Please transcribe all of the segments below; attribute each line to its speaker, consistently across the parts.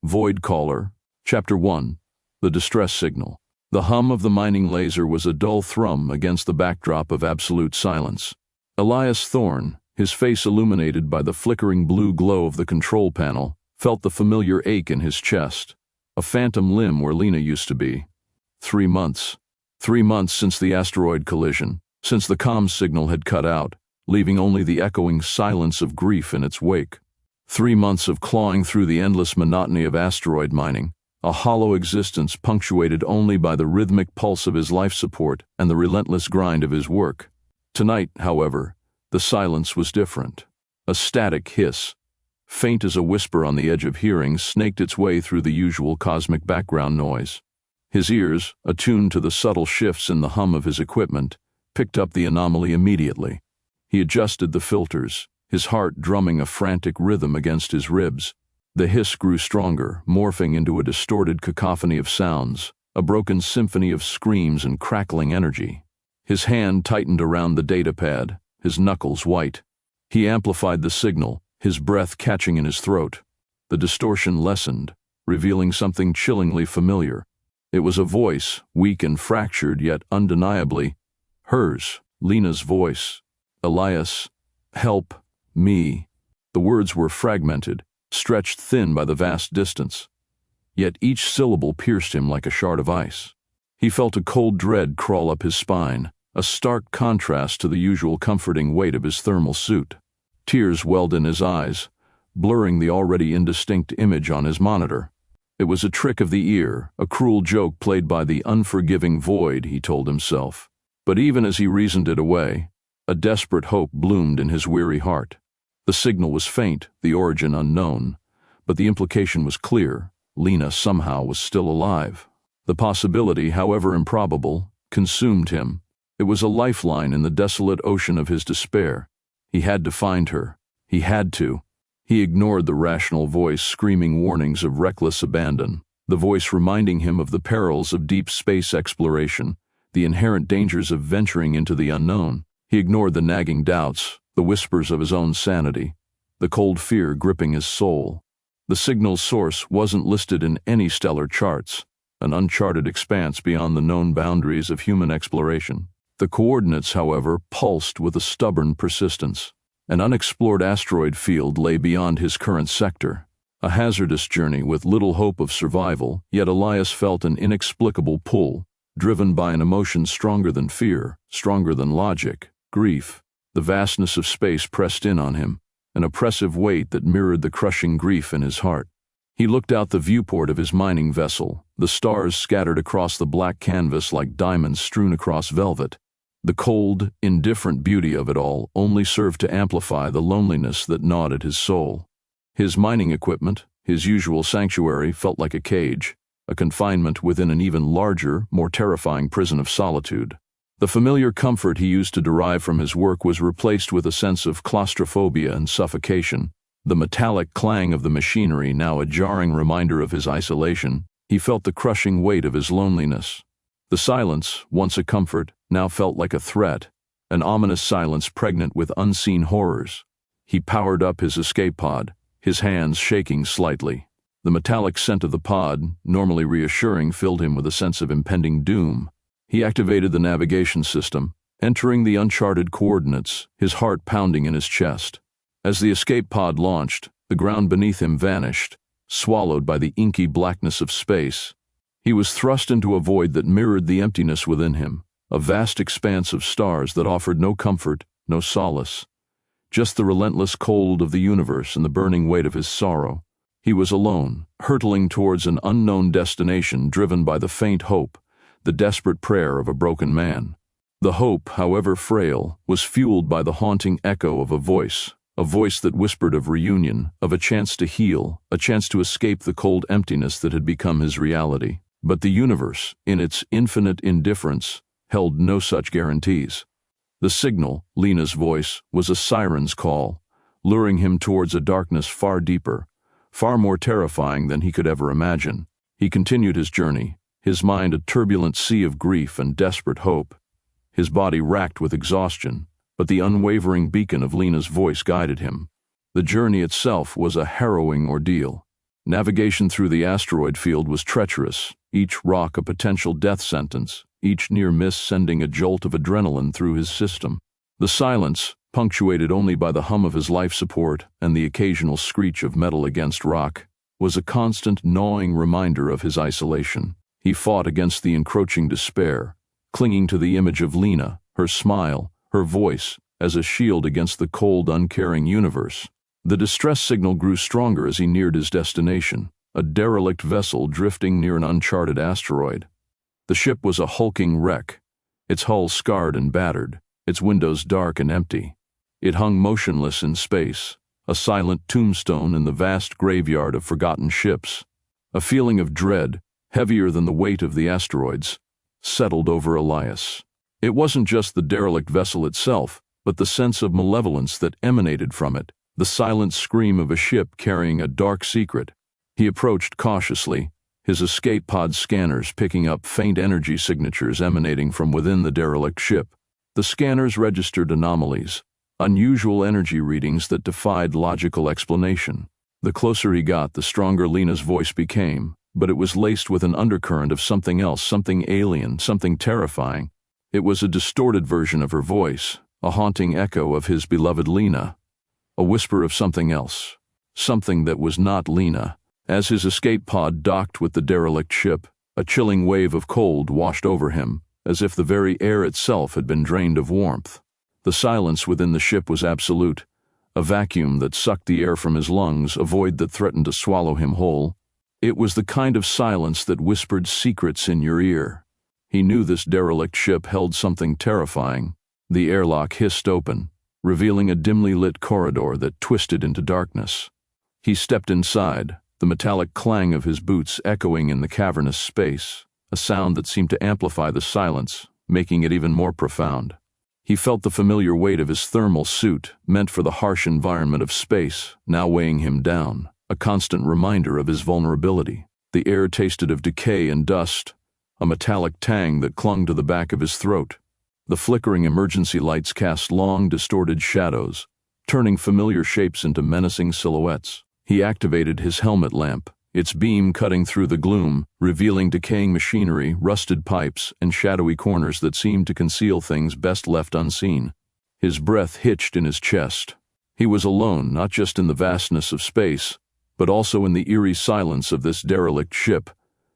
Speaker 1: Void Caller, Chapter 1, The Distress Signal. The hum of the mining laser was a dull thrum against the backdrop of absolute silence. Elias Thorne, his face illuminated by the flickering blue glow of the control panel, felt the familiar ache in his chest, a phantom limb where Lena used to be. 3 months. 3 months since the asteroid collision, since the comms signal had cut out, leaving only the echoing silence of grief in its wake. 3 months of clawing through the endless monotony of asteroid mining, a hollow existence punctuated only by the rhythmic pulse of his life support and the relentless grind of his work. Tonight, however, the silence was different. A static hiss, faint as a whisper on the edge of hearing, snaked its way through the usual cosmic background noise. His ears, attuned to the subtle shifts in the hum of his equipment, picked up the anomaly immediately. He adjusted the filters, his heart drumming a frantic rhythm against his ribs. The hiss grew stronger, morphing into a distorted cacophony of sounds, a broken symphony of screams and crackling energy. His hand tightened around the datapad, his knuckles white. He amplified the signal, his breath catching in his throat. The distortion lessened, revealing something chillingly familiar. It was a voice, weak and fractured, yet undeniably hers, Lena's voice. Elias, help me. The words were fragmented, stretched thin by the vast distance. Yet each syllable pierced him like a shard of ice. He felt a cold dread crawl up his spine, a stark contrast to the usual comforting weight of his thermal suit. Tears welled in his eyes, blurring the already indistinct image on his monitor. It was a trick of the ear, a cruel joke played by the unforgiving void, he told himself. But even as he reasoned it away, a desperate hope bloomed in his weary heart. The signal was faint, the origin unknown, but the implication was clear. Lena somehow was still alive. The possibility, however improbable, consumed him. It was a lifeline in the desolate ocean of his despair. He had to find her. He had to. He ignored the rational voice screaming warnings of reckless abandon, the voice reminding him of the perils of deep space exploration, the inherent dangers of venturing into the unknown. He ignored the nagging doubts, the whispers of his own sanity, the cold fear gripping his soul. The signal's source wasn't listed in any stellar charts, an uncharted expanse beyond the known boundaries of human exploration. The coordinates, however, pulsed with a stubborn persistence. An unexplored asteroid field lay beyond his current sector, a hazardous journey with little hope of survival, yet Elias felt an inexplicable pull, driven by an emotion stronger than fear, stronger than logic, grief. The vastness of space pressed in on him, an oppressive weight that mirrored the crushing grief in his heart. He looked out the viewport of his mining vessel, the stars scattered across the black canvas like diamonds strewn across velvet. The cold, indifferent beauty of it all only served to amplify the loneliness that gnawed at his soul. His mining equipment, his usual sanctuary, felt like a cage, a confinement within an even larger, more terrifying prison of solitude. The familiar comfort he used to derive from his work was replaced with a sense of claustrophobia and suffocation. The metallic clang of the machinery, now a jarring reminder of his isolation, he felt the crushing weight of his loneliness. The silence, once a comfort, now felt like a threat, an ominous silence pregnant with unseen horrors. He powered up his escape pod, his hands shaking slightly. The metallic scent of the pod, normally reassuring, filled him with a sense of impending doom. He activated the navigation system, entering the uncharted coordinates, his heart pounding in his chest. As the escape pod launched, the ground beneath him vanished, swallowed by the inky blackness of space. He was thrust into a void that mirrored the emptiness within him, a vast expanse of stars that offered no comfort, no solace. Just the relentless cold of the universe and the burning weight of his sorrow. He was alone, hurtling towards an unknown destination, driven by the faint hope, the desperate prayer of a broken man. The hope, however frail, was fueled by the haunting echo of a voice that whispered of reunion, of a chance to heal, a chance to escape the cold emptiness that had become his reality. But the universe, in its infinite indifference, held no such guarantees. The signal, Lena's voice, was a siren's call, luring him towards a darkness far deeper, far more terrifying than he could ever imagine. He continued his journey, his mind a turbulent sea of grief and desperate hope, his body racked with exhaustion, but the unwavering beacon of Lena's voice guided him. The journey itself was a harrowing ordeal. Navigation through the asteroid field was treacherous, each rock a potential death sentence, each near miss sending a jolt of adrenaline through his system. The silence, punctuated only by the hum of his life support and the occasional screech of metal against rock, was a constant gnawing reminder of his isolation. He fought against the encroaching despair, clinging to the image of Lena, her smile, her voice, as a shield against the cold, uncaring universe. The distress signal grew stronger as he neared his destination, a derelict vessel drifting near an uncharted asteroid. The ship was a hulking wreck, its hull scarred and battered, its windows dark and empty. It hung motionless in space, a silent tombstone in the vast graveyard of forgotten ships. A feeling of dread, heavier than the weight of the asteroids, settled over Elias. It wasn't just the derelict vessel itself, but the sense of malevolence that emanated from it, the silent scream of a ship carrying a dark secret. He approached cautiously, his escape pod scanners picking up faint energy signatures emanating from within the derelict ship. The scanners registered anomalies, unusual energy readings that defied logical explanation. The closer he got, the stronger Lena's voice became, but it was laced with an undercurrent of something else, something alien, something terrifying. It was a distorted version of her voice, a haunting echo of his beloved Lena, a whisper of something else, something that was not Lena. As his escape pod docked with the derelict ship, a chilling wave of cold washed over him, as if the very air itself had been drained of warmth. The silence within the ship was absolute, a vacuum that sucked the air from his lungs, a void that threatened to swallow him whole. It was the kind of silence that whispered secrets in your ear. He knew this derelict ship held something terrifying. The airlock hissed open, revealing a dimly lit corridor that twisted into darkness. He stepped inside, the metallic clang of his boots echoing in the cavernous space, a sound that seemed to amplify the silence, making it even more profound. He felt the familiar weight of his thermal suit, meant for the harsh environment of space, now weighing him down, a constant reminder of his vulnerability. The air tasted of decay and dust, a metallic tang that clung to the back of his throat. The flickering emergency lights cast long, distorted shadows, turning familiar shapes into menacing silhouettes. He activated his helmet lamp, its beam cutting through the gloom, revealing decaying machinery, rusted pipes, and shadowy corners that seemed to conceal things best left unseen. His breath hitched in his chest. He was alone, not just in the vastness of space, but also in the eerie silence of this derelict ship,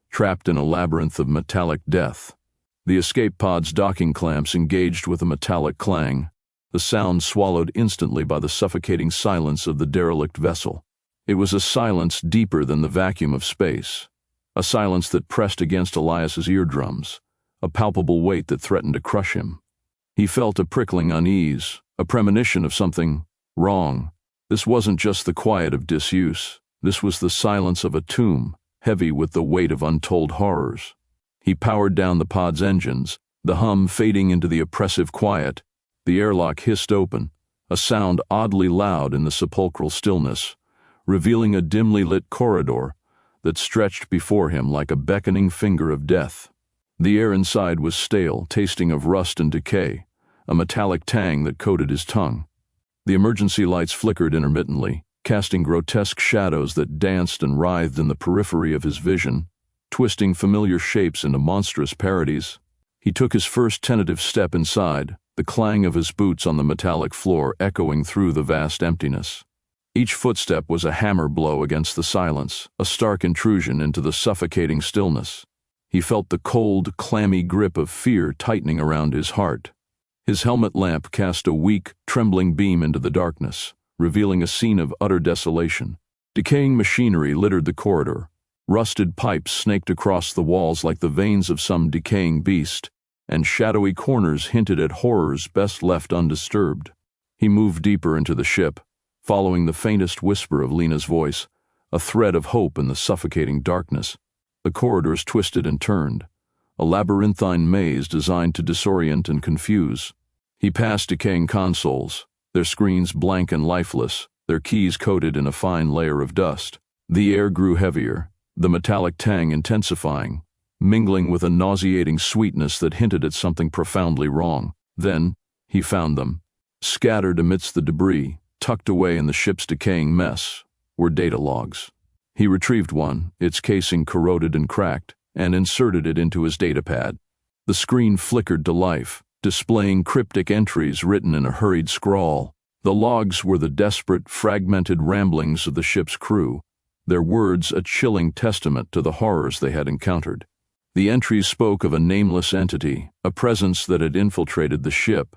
Speaker 1: trapped in a labyrinth of metallic death. The escape pod's docking clamps engaged with a metallic clang, the sound swallowed instantly by the suffocating silence of the derelict vessel. It was a silence deeper than the vacuum of space, a silence that pressed against Elias's eardrums, a palpable weight that threatened to crush him. He felt a prickling unease, a premonition of something wrong. This wasn't just the quiet of disuse, this was the silence of a tomb, heavy with the weight of untold horrors. He powered down the pod's engines, the hum fading into the oppressive quiet. The airlock hissed open, a sound oddly loud in the sepulchral stillness, revealing a dimly lit corridor that stretched before him like a beckoning finger of death. The air inside was stale, tasting of rust and decay, a metallic tang that coated his tongue. The emergency lights flickered intermittently, casting grotesque shadows that danced and writhed in the periphery of his vision, twisting familiar shapes into monstrous parodies. He took his first tentative step inside, the clang of his boots on the metallic floor echoing through the vast emptiness. Each footstep was a hammer blow against the silence, a stark intrusion into the suffocating stillness. He felt the cold, clammy grip of fear tightening around his heart. His helmet lamp cast a weak, trembling beam into the darkness, revealing a scene of utter desolation. Decaying machinery littered the corridor. Rusted pipes snaked across the walls like the veins of some decaying beast, and shadowy corners hinted at horrors best left undisturbed. He moved deeper into the ship, following the faintest whisper of Lena's voice, a thread of hope in the suffocating darkness. The corridors twisted and turned, a labyrinthine maze designed to disorient and confuse. He passed decaying consoles, their screens blank and lifeless, their keys coated in a fine layer of dust. The air grew heavier, the metallic tang intensifying, mingling with a nauseating sweetness that hinted at something profoundly wrong. Then, he found them. Scattered amidst the debris, tucked away in the ship's decaying mess, were data logs. He retrieved one, its casing corroded and cracked, and inserted it into his datapad. The screen flickered to life, displaying cryptic entries written in a hurried scrawl. The logs were the desperate, fragmented ramblings of the ship's crew, their words a chilling testament to the horrors they had encountered. The entries spoke of a nameless entity, a presence that had infiltrated the ship,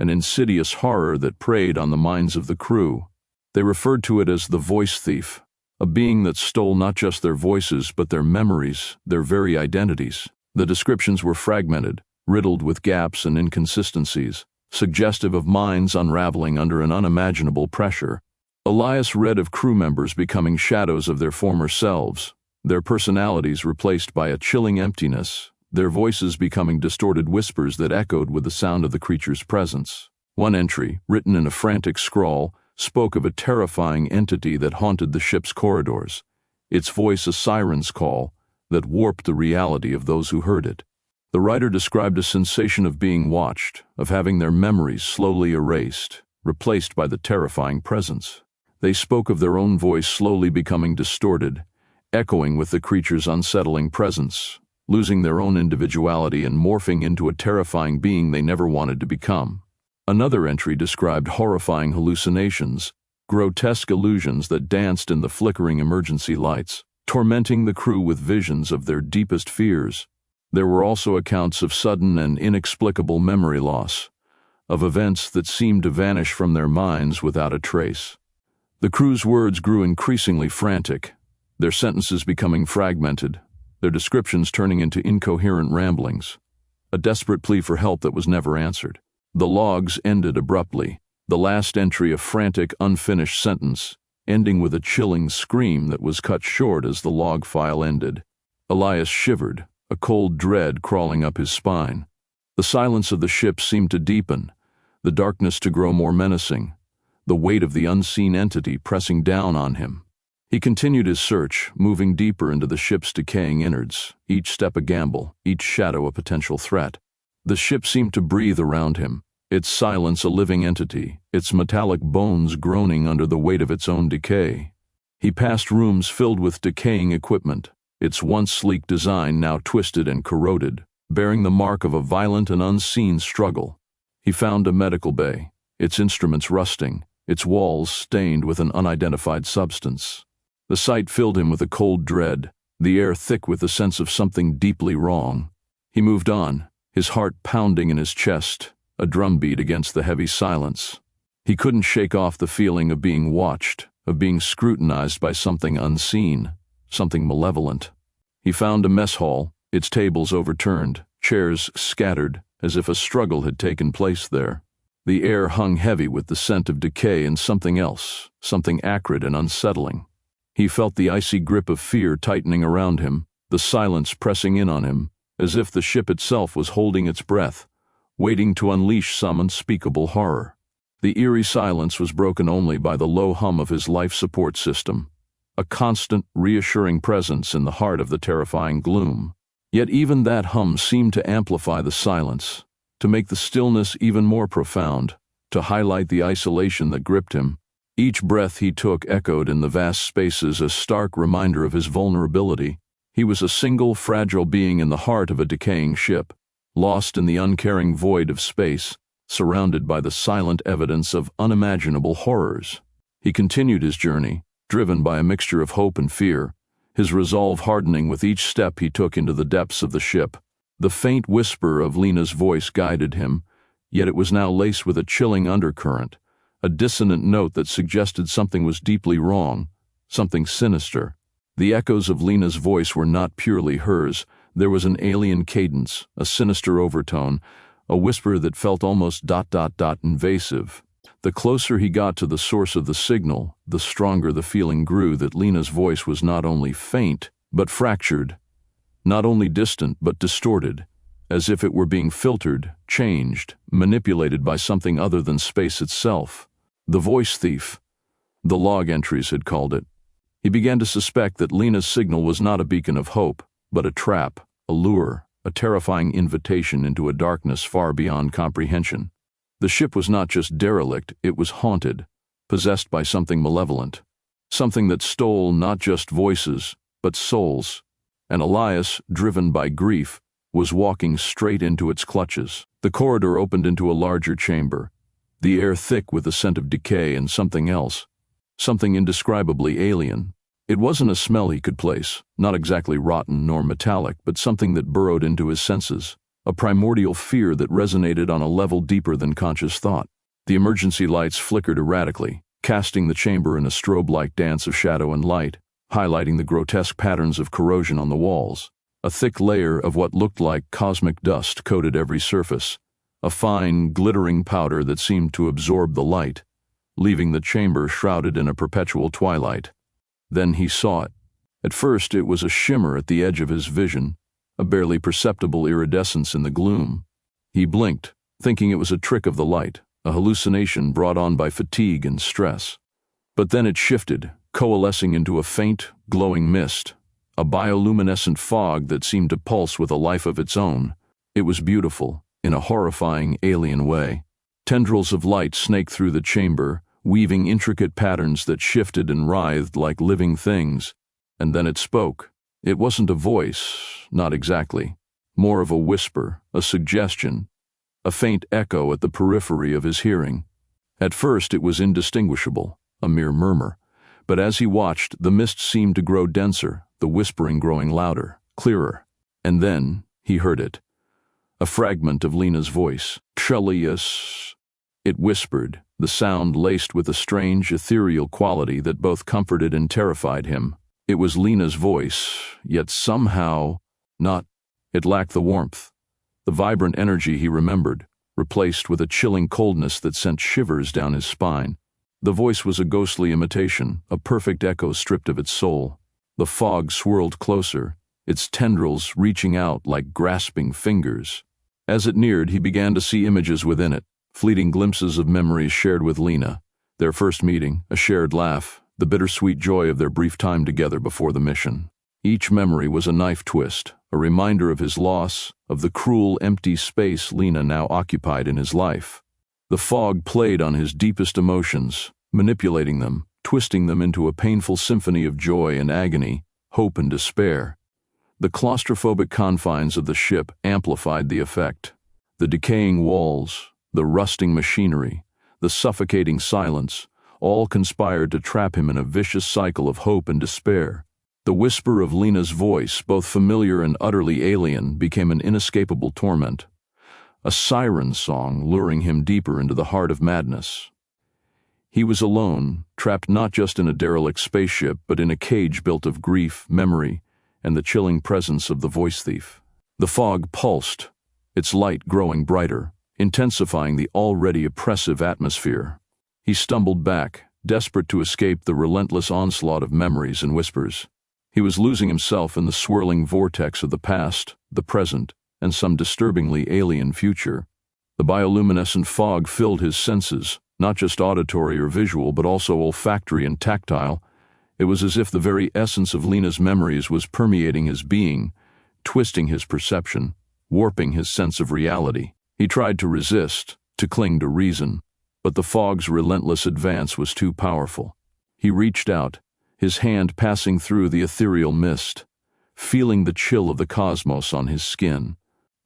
Speaker 1: an insidious horror that preyed on the minds of the crew. They referred to it as the voice thief, a being that stole not just their voices but their memories, their very identities. The descriptions were fragmented, riddled with gaps and inconsistencies, suggestive of minds unraveling under an unimaginable pressure. Elias read of crew members becoming shadows of their former selves, their personalities replaced by a chilling emptiness, their voices becoming distorted whispers that echoed with the sound of the creature's presence. One entry, written in a frantic scrawl, spoke of a terrifying entity that haunted the ship's corridors, its voice a siren's call that warped the reality of those who heard it. The writer described a sensation of being watched, of having their memories slowly erased, replaced by the terrifying presence. They spoke of their own voice slowly becoming distorted, echoing with the creature's unsettling presence, losing their own individuality and morphing into a terrifying being they never wanted to become. Another entry described horrifying hallucinations, grotesque illusions that danced in the flickering emergency lights, tormenting the crew with visions of their deepest fears. There were also accounts of sudden and inexplicable memory loss, of events that seemed to vanish from their minds without a trace. The crew's words grew increasingly frantic, their sentences becoming fragmented, their descriptions turning into incoherent ramblings, a desperate plea for help that was never answered. The logs ended abruptly, the last entry a frantic, unfinished sentence, ending with a chilling scream that was cut short as the log file ended. Elias shivered, a cold dread crawling up his spine. The silence of the ship seemed to deepen, the darkness to grow more menacing, the weight of the unseen entity pressing down on him. He continued his search, moving deeper into the ship's decaying innards, each step a gamble, each shadow a potential threat. The ship seemed to breathe around him, its silence a living entity, its metallic bones groaning under the weight of its own decay. He passed rooms filled with decaying equipment, its once sleek design now twisted and corroded, bearing the mark of a violent and unseen struggle. He found a medical bay, its instruments rusting, its walls stained with an unidentified substance. The sight filled him with a cold dread, the air thick with the sense of something deeply wrong. He moved on, his heart pounding in his chest, a drumbeat against the heavy silence. He couldn't shake off the feeling of being watched, of being scrutinized by something unseen, something malevolent. He found a mess hall, its tables overturned, chairs scattered, as if a struggle had taken place there. The air hung heavy with the scent of decay and something else, something acrid and unsettling. He felt the icy grip of fear tightening around him, the silence pressing in on him, as if the ship itself was holding its breath, waiting to unleash some unspeakable horror. The eerie silence was broken only by the low hum of his life support system, a constant, reassuring presence in the heart of the terrifying gloom. Yet even that hum seemed to amplify the silence, to make the stillness even more profound, to highlight the isolation that gripped him. Each breath he took echoed in the vast spaces, a stark reminder of his vulnerability. He was a single, fragile being in the heart of a decaying ship, lost in the uncaring void of space, surrounded by the silent evidence of unimaginable horrors. He continued his journey, driven by a mixture of hope and fear, his resolve hardening with each step he took into the depths of the ship. The faint whisper of Lena's voice guided him, yet it was now laced with a chilling undercurrent, a dissonant note that suggested something was deeply wrong, something sinister. The echoes of Lena's voice were not purely hers. There was an alien cadence, a sinister overtone, a whisper that felt almost invasive. The closer he got to the source of the signal, the stronger the feeling grew that Lena's voice was not only faint, but fractured, not only distant, but distorted, as if it were being filtered, changed, manipulated by something other than space itself. The voice thief, the log entries had called it. He began to suspect that Lena's signal was not a beacon of hope, but a trap, a lure, a terrifying invitation into a darkness far beyond comprehension. The ship was not just derelict, it was haunted, possessed by something malevolent. something that stole not just voices, but souls. And Elias, driven by grief, was walking straight into its clutches. The corridor opened into a larger chamber, the air thick with the scent of decay and something else, something indescribably alien. It wasn't a smell he could place, not exactly rotten nor metallic, but something that burrowed into his senses, a primordial fear that resonated on a level deeper than conscious thought. The emergency lights flickered erratically, casting the chamber in a strobe-like dance of shadow and light, highlighting the grotesque patterns of corrosion on the walls. A thick layer of what looked like cosmic dust coated every surface, a fine, glittering powder that seemed to absorb the light, leaving the chamber shrouded in a perpetual twilight. Then he saw it. At first it was a shimmer at the edge of his vision, a barely perceptible iridescence in the gloom. He blinked, thinking it was a trick of the light, a hallucination brought on by fatigue and stress. But then it shifted, coalescing into a faint, glowing mist, a bioluminescent fog that seemed to pulse with a life of its own. It was beautiful, in a horrifying, alien way. Tendrils of light snaked through the chamber, weaving intricate patterns that shifted and writhed like living things. And then it spoke. It wasn't a voice, not exactly. More of a whisper, a suggestion, a faint echo at the periphery of his hearing. At first it was indistinguishable, a mere murmur. But as he watched, the mist seemed to grow denser, the whispering growing louder, clearer. And then he heard it. A fragment of Lena's voice. Elias. It whispered, the sound laced with a strange, ethereal quality that both comforted and terrified him. It was Lena's voice, yet somehow not. It lacked the warmth, the vibrant energy he remembered, replaced with a chilling coldness that sent shivers down his spine. The voice was a ghostly imitation, a perfect echo stripped of its soul. The fog swirled closer, its tendrils reaching out like grasping fingers. As it neared, he began to see images within it, fleeting glimpses of memories shared with Lena, their first meeting, a shared laugh, the bittersweet joy of their brief time together before the mission. Each memory was a knife twist, a reminder of his loss, of the cruel, empty space Lena now occupied in his life. The fog played on his deepest emotions, manipulating them, twisting them into a painful symphony of joy and agony, hope and despair. The claustrophobic confines of the ship amplified the effect. The decaying walls, the rusting machinery, the suffocating silence, all conspired to trap him in a vicious cycle of hope and despair. The whisper of Lena's voice, both familiar and utterly alien, became an inescapable torment, a siren song luring him deeper into the heart of madness. He was alone, trapped not just in a derelict spaceship, but in a cage built of grief, memory, and the chilling presence of the voice thief. The fog pulsed, its light growing brighter, intensifying the already oppressive atmosphere. He stumbled back, desperate to escape the relentless onslaught of memories and whispers. He was losing himself in the swirling vortex of the past, the present, and some disturbingly alien future. The bioluminescent fog filled his senses, not just auditory or visual, but also olfactory and tactile. It was as if the very essence of Lena's memories was permeating his being, twisting his perception, warping his sense of reality. He tried to resist, to cling to reason, but the fog's relentless advance was too powerful. He reached out, his hand passing through the ethereal mist, feeling the chill of the cosmos on his skin.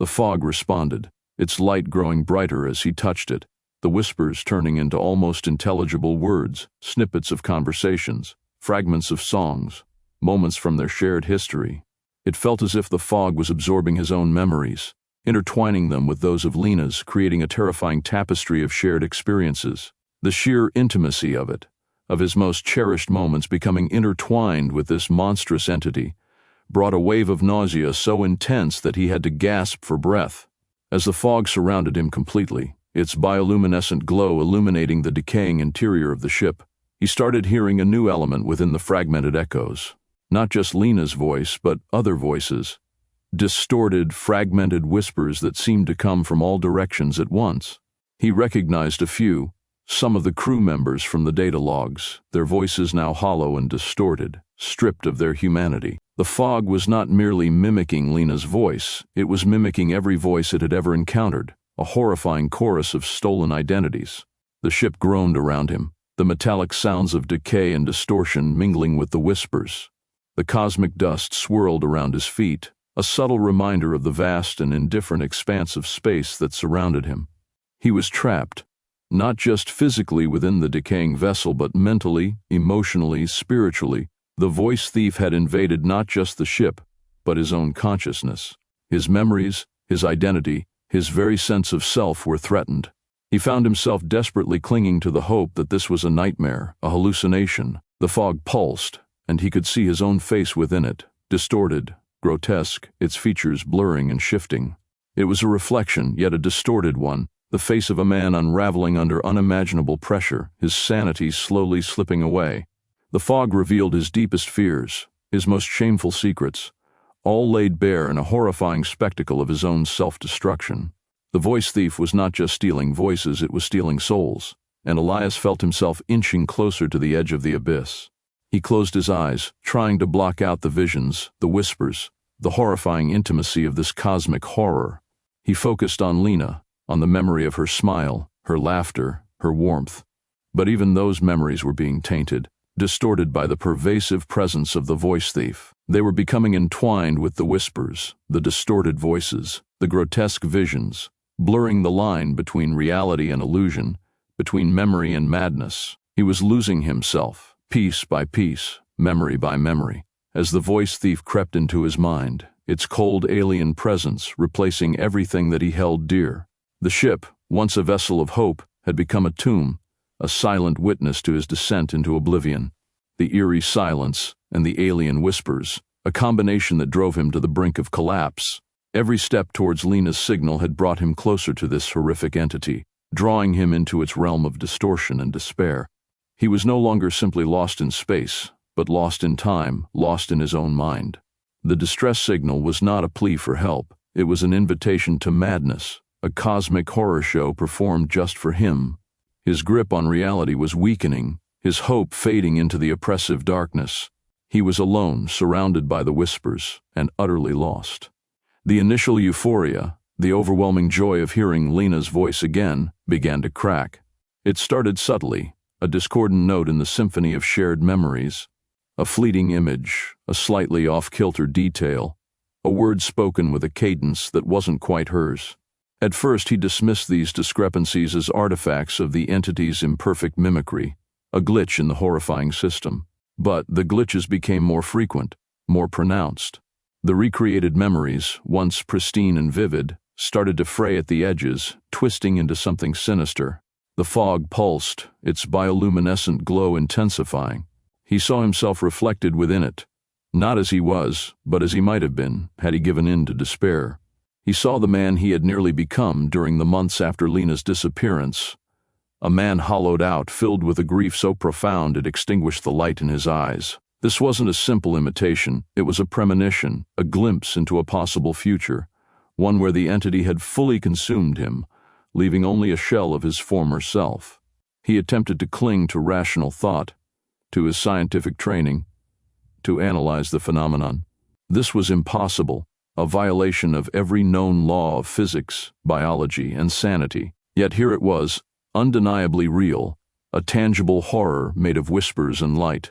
Speaker 1: The fog responded, its light growing brighter as he touched it, the whispers turning into almost intelligible words, snippets of conversations, fragments of songs, moments from their shared history. It felt as if the fog was absorbing his own memories, intertwining them with those of Lena's, creating a terrifying tapestry of shared experiences. The sheer intimacy of it, of his most cherished moments becoming intertwined with this monstrous entity, brought a wave of nausea so intense that he had to gasp for breath. As the fog surrounded him completely, its bioluminescent glow illuminating the decaying interior of the ship, he started hearing a new element within the fragmented echoes. Not just Lena's voice, but other voices. Distorted, fragmented whispers that seemed to come from all directions at once. He recognized a few, some of the crew members from the data logs, their voices now hollow and distorted, stripped of their humanity. The fog was not merely mimicking Lena's voice, it was mimicking every voice it had ever encountered, a horrifying chorus of stolen identities. The ship groaned around him, the metallic sounds of decay and distortion mingling with the whispers. The cosmic dust swirled around his feet, a subtle reminder of the vast and indifferent expanse of space that surrounded him. He was trapped, not just physically within the decaying vessel, but mentally, emotionally, spiritually. The voice thief had invaded not just the ship, but his own consciousness. His memories, his identity, his very sense of self were threatened. He found himself desperately clinging to the hope that this was a nightmare, a hallucination. The fog pulsed, and he could see his own face within it, distorted, grotesque, its features blurring and shifting. It was a reflection, yet a distorted one, the face of a man unraveling under unimaginable pressure, his sanity slowly slipping away. The fog revealed his deepest fears, his most shameful secrets, all laid bare in a horrifying spectacle of his own self-destruction. The voice thief was not just stealing voices, it was stealing souls, and Elias felt himself inching closer to the edge of the abyss. He closed his eyes, trying to block out the visions, the whispers, the horrifying intimacy of this cosmic horror. He focused on Lena, on the memory of her smile, her laughter, her warmth. But even those memories were being tainted, distorted by the pervasive presence of the voice thief. They were becoming entwined with the whispers, the distorted voices, the grotesque visions, blurring the line between reality and illusion, between memory and madness. He was losing himself, piece by piece, memory by memory, as the voice thief crept into his mind, its cold alien presence replacing everything that he held dear. The ship, once a vessel of hope, had become a tomb, a silent witness to his descent into oblivion. The eerie silence and the alien whispers, a combination that drove him to the brink of collapse. Every step towards Lena's signal had brought him closer to this horrific entity, drawing him into its realm of distortion and despair. He was no longer simply lost in space, but lost in time, lost in his own mind. The distress signal was not a plea for help. It was an invitation to madness, a cosmic horror show performed just for him. His grip on reality was weakening, his hope fading into the oppressive darkness. He was alone, surrounded by the whispers, and utterly lost. The initial euphoria, the overwhelming joy of hearing Lena's voice again, began to crack. It started subtly, a discordant note in the symphony of shared memories, a fleeting image, a slightly off-kilter detail, a word spoken with a cadence that wasn't quite hers. At first he dismissed these discrepancies as artifacts of the entity's imperfect mimicry, a glitch in the horrifying system. But the glitches became more frequent, more pronounced. The recreated memories, once pristine and vivid, started to fray at the edges, twisting into something sinister. The fog pulsed, its bioluminescent glow intensifying. He saw himself reflected within it, not as he was, but as he might have been, had he given in to despair. He saw the man he had nearly become during the months after Lena's disappearance, a man hollowed out, filled with a grief so profound it extinguished the light in his eyes. This wasn't a simple imitation, it was a premonition, a glimpse into a possible future, one where the entity had fully consumed him, leaving only a shell of his former self. He attempted to cling to rational thought, to his scientific training, to analyze the phenomenon. This was impossible, a violation of every known law of physics, biology, and sanity. Yet here it was, undeniably real, a tangible horror made of whispers and light.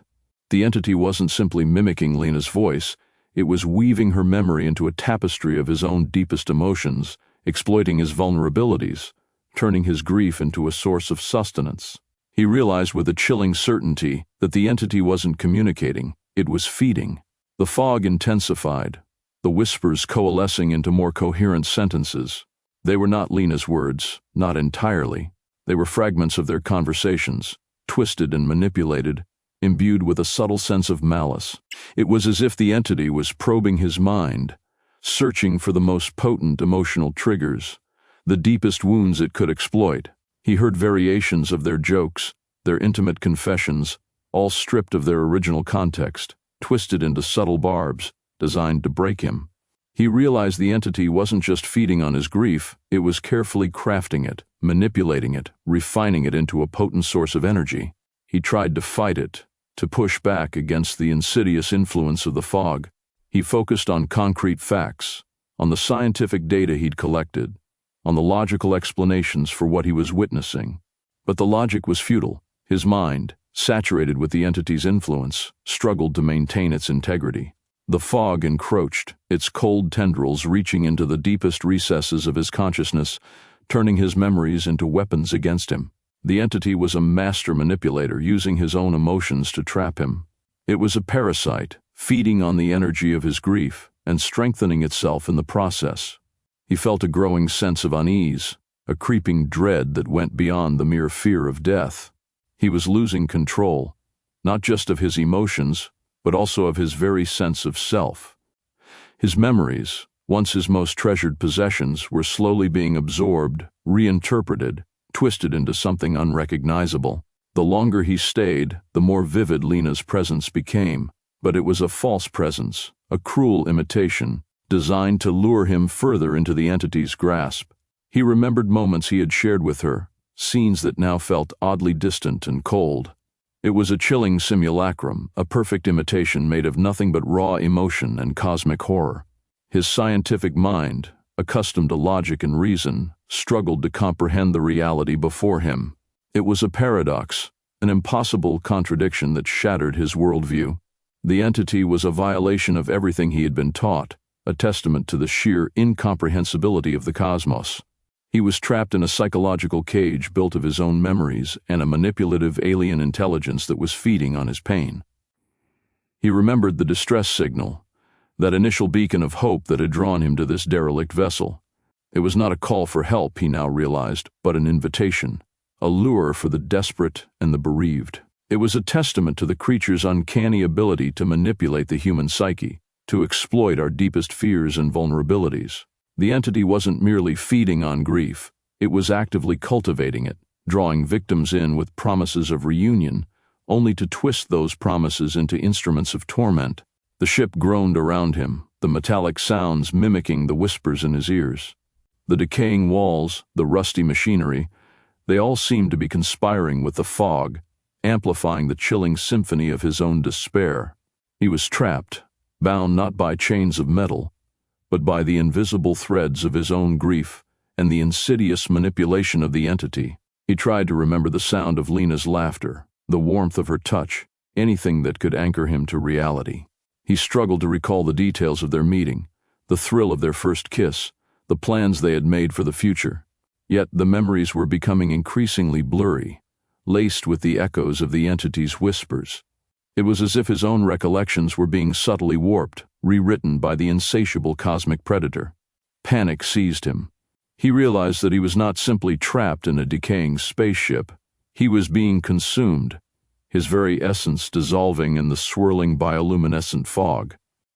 Speaker 1: The entity wasn't simply mimicking Lena's voice, it was weaving her memory into a tapestry of his own deepest emotions, exploiting his vulnerabilities, turning his grief into a source of sustenance. He realized with a chilling certainty that the entity wasn't communicating, it was feeding. The fog intensified, the whispers coalescing into more coherent sentences. They were not Lena's words, not entirely. They were fragments of their conversations, twisted and manipulated, imbued with a subtle sense of malice. It was as if the entity was probing his mind, searching for the most potent emotional triggers, the deepest wounds it could exploit. He heard variations of their jokes, their intimate confessions, all stripped of their original context, twisted into subtle barbs, designed to break him. He realized the entity wasn't just feeding on his grief, it was carefully crafting it, manipulating it, refining it into a potent source of energy. He tried to fight it, to push back against the insidious influence of the fog. He focused on concrete facts, on the scientific data he'd collected, on the logical explanations for what he was witnessing. But the logic was futile. His mind, saturated with the entity's influence, struggled to maintain its integrity. The fog encroached, its cold tendrils reaching into the deepest recesses of his consciousness, turning his memories into weapons against him. The entity was a master manipulator, using his own emotions to trap him. It was a parasite, feeding on the energy of his grief and strengthening itself in the process. He felt a growing sense of unease, a creeping dread that went beyond the mere fear of death. He was losing control, not just of his emotions, but also of his very sense of self. His memories, once his most treasured possessions, were slowly being absorbed, reinterpreted, twisted into something unrecognizable. The longer he stayed, the more vivid Lena's presence became, but it was a false presence, a cruel imitation, designed to lure him further into the entity's grasp. He remembered moments he had shared with her, scenes that now felt oddly distant and cold. It was a chilling simulacrum, a perfect imitation made of nothing but raw emotion and cosmic horror. His scientific mind, accustomed to logic and reason, struggled to comprehend the reality before him. It was a paradox, an impossible contradiction that shattered his worldview. The entity was a violation of everything he had been taught, a testament to the sheer incomprehensibility of the cosmos. He was trapped in a psychological cage built of his own memories and a manipulative alien intelligence that was feeding on his pain. He remembered the distress signal, that initial beacon of hope that had drawn him to this derelict vessel. It was not a call for help, he now realized, but an invitation, a lure for the desperate and the bereaved. It was a testament to the creature's uncanny ability to manipulate the human psyche, to exploit our deepest fears and vulnerabilities. The entity wasn't merely feeding on grief, it was actively cultivating it, drawing victims in with promises of reunion, only to twist those promises into instruments of torment. The ship groaned around him, the metallic sounds mimicking the whispers in his ears. The decaying walls, the rusty machinery, they all seemed to be conspiring with the fog, amplifying the chilling symphony of his own despair. He was trapped, bound not by chains of metal, but by the invisible threads of his own grief and the insidious manipulation of the entity. He tried to remember the sound of Lena's laughter, the warmth of her touch, anything that could anchor him to reality. He struggled to recall the details of their meeting, the thrill of their first kiss, the plans they had made for the future. Yet the memories were becoming increasingly blurry, laced with the echoes of the entity's whispers. It was as if his own recollections were being subtly warped, rewritten by the insatiable cosmic predator. Panic seized him. He realized that he was not simply trapped in a decaying spaceship. He was being consumed, his very essence dissolving in the swirling bioluminescent fog.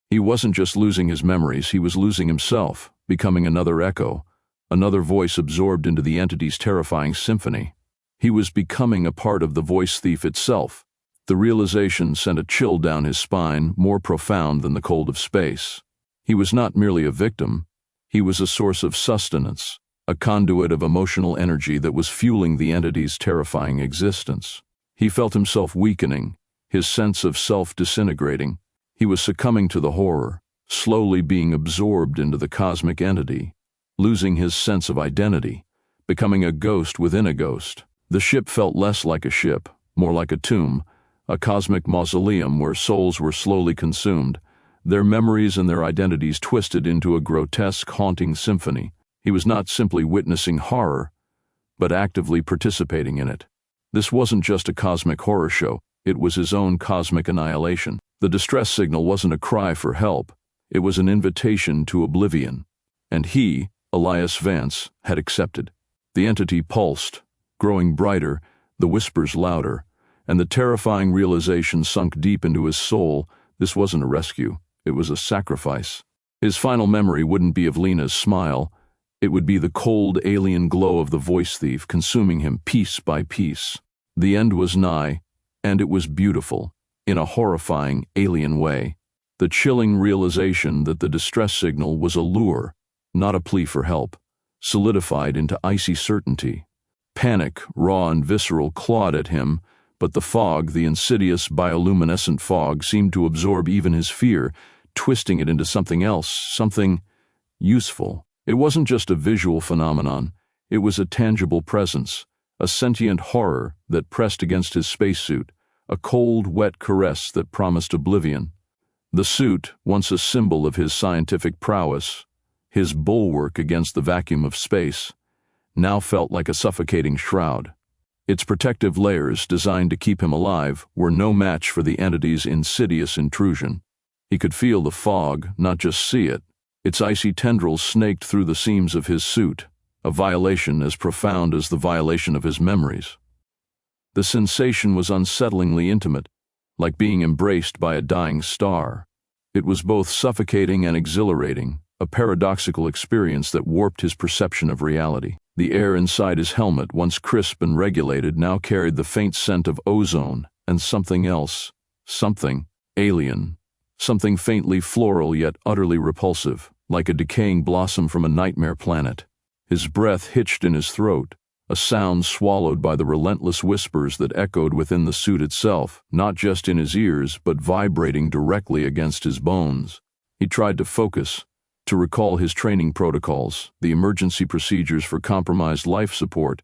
Speaker 1: He wasn't just losing his memories, he was losing himself, becoming another echo, another voice absorbed into the entity's terrifying symphony. He was becoming a part of the voice thief itself. The realization sent a chill down his spine, more profound than the cold of space. He was not merely a victim, he was a source of sustenance, a conduit of emotional energy that was fueling the entity's terrifying existence. He felt himself weakening, his sense of self disintegrating. He was succumbing to the horror, slowly being absorbed into the cosmic entity, losing his sense of identity, becoming a ghost within a ghost. The ship felt less like a ship, more like a tomb, a cosmic mausoleum where souls were slowly consumed, their memories and their identities twisted into a grotesque, haunting symphony. He was not simply witnessing horror, but actively participating in it. This wasn't just a cosmic horror show, it was his own cosmic annihilation. The distress signal wasn't a cry for help, it was an invitation to oblivion. And he, Elias Vance, had accepted. The entity pulsed, growing brighter, the whispers louder, and the terrifying realization sunk deep into his soul. This wasn't a rescue, it was a sacrifice. His final memory wouldn't be of Lena's smile, it would be the cold alien glow of the voice thief consuming him piece by piece. The end was nigh, and it was beautiful, in a horrifying, alien way. The chilling realization that the distress signal was a lure, not a plea for help, solidified into icy certainty. Panic, raw and visceral, clawed at him, but the fog, the insidious bioluminescent fog, seemed to absorb even his fear, twisting it into something else, something useful. It wasn't just a visual phenomenon, it was a tangible presence, a sentient horror that pressed against his spacesuit, a cold, wet caress that promised oblivion. The suit, once a symbol of his scientific prowess, his bulwark against the vacuum of space, now felt like a suffocating shroud. Its protective layers, designed to keep him alive, were no match for the entity's insidious intrusion. He could feel the fog, not just see it. Its icy tendrils snaked through the seams of his suit, a violation as profound as the violation of his memories. The sensation was unsettlingly intimate, like being embraced by a dying star. It was both suffocating and exhilarating, a paradoxical experience that warped his perception of reality. The air inside his helmet, once crisp and regulated, now carried the faint scent of ozone and something else, something alien, something faintly floral yet utterly repulsive, like a decaying blossom from a nightmare planet. His breath hitched in his throat, a sound swallowed by the relentless whispers that echoed within the suit itself, not just in his ears, but vibrating directly against his bones. He tried to focus, to recall his training protocols, the emergency procedures for compromised life support,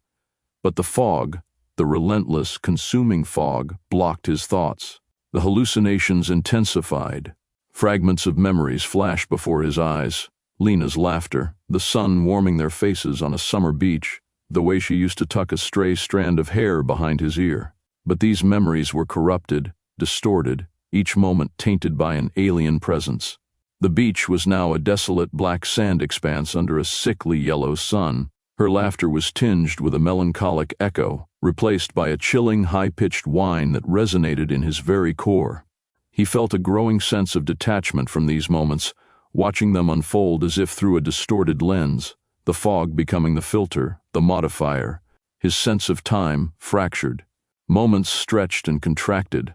Speaker 1: but the fog, the relentless, consuming fog, blocked his thoughts. The hallucinations intensified. Fragments of memories flashed before his eyes. Lena's laughter, the sun warming their faces on a summer beach, the way she used to tuck a stray strand of hair behind his ear. But these memories were corrupted, distorted, each moment tainted by an alien presence. The beach was now a desolate black sand expanse under a sickly yellow sun. Her laughter was tinged with a melancholic echo, replaced by a chilling, high-pitched whine that resonated in his very core. He felt a growing sense of detachment from these moments, watching them unfold as if through a distorted lens, the fog becoming the filter, the modifier. His sense of time fractured. Moments stretched and contracted,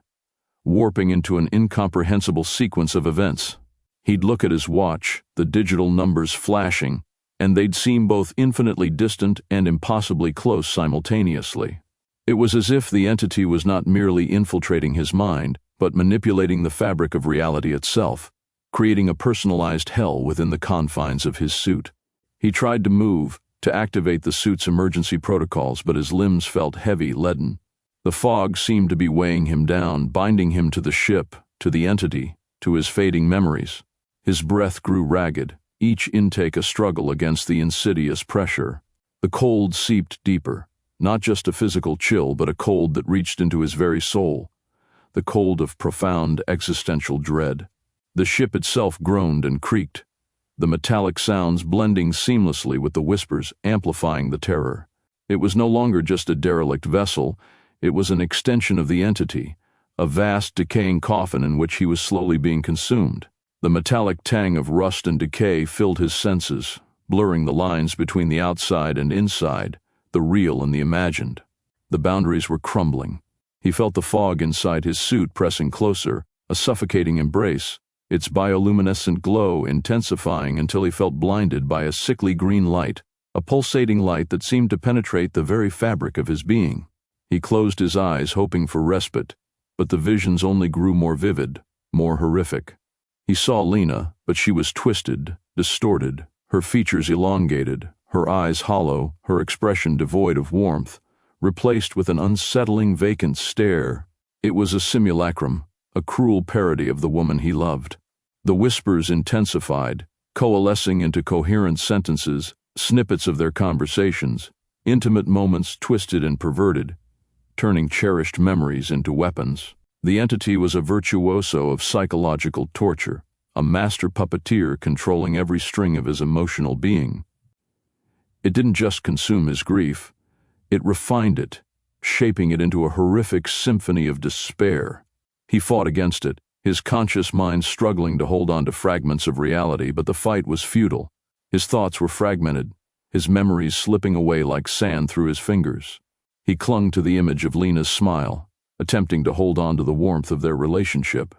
Speaker 1: warping into an incomprehensible sequence of events. He'd look at his watch, the digital numbers flashing, and they'd seem both infinitely distant and impossibly close simultaneously. It was as if the entity was not merely infiltrating his mind, but manipulating the fabric of reality itself, creating a personalized hell within the confines of his suit. He tried to move, to activate the suit's emergency protocols, but his limbs felt heavy, leaden. The fog seemed to be weighing him down, binding him to the ship, to the entity, to his fading memories. His breath grew ragged, each intake a struggle against the insidious pressure. The cold seeped deeper, not just a physical chill, but a cold that reached into his very soul, the cold of profound existential dread. The ship itself groaned and creaked, the metallic sounds blending seamlessly with the whispers, amplifying the terror. It was no longer just a derelict vessel, it was an extension of the entity, a vast decaying coffin in which he was slowly being consumed. The metallic tang of rust and decay filled his senses, blurring the lines between the outside and inside, the real and the imagined. The boundaries were crumbling. He felt the fog inside his suit pressing closer, a suffocating embrace, its bioluminescent glow intensifying until he felt blinded by a sickly green light, a pulsating light that seemed to penetrate the very fabric of his being. He closed his eyes, hoping for respite, but the visions only grew more vivid, more horrific. He saw Lena, but she was twisted, distorted, her features elongated, her eyes hollow, her expression devoid of warmth, replaced with an unsettling, vacant stare. It was a simulacrum, a cruel parody of the woman he loved. The whispers intensified, coalescing into coherent sentences, snippets of their conversations, intimate moments twisted and perverted, turning cherished memories into weapons. The entity was a virtuoso of psychological torture, a master puppeteer controlling every string of his emotional being. It didn't just consume his grief, it refined it, shaping it into a horrific symphony of despair. He fought against it, his conscious mind struggling to hold on to fragments of reality, but the fight was futile. His thoughts were fragmented, his memories slipping away like sand through his fingers. He clung to the image of Lena's smile, attempting to hold on to the warmth of their relationship.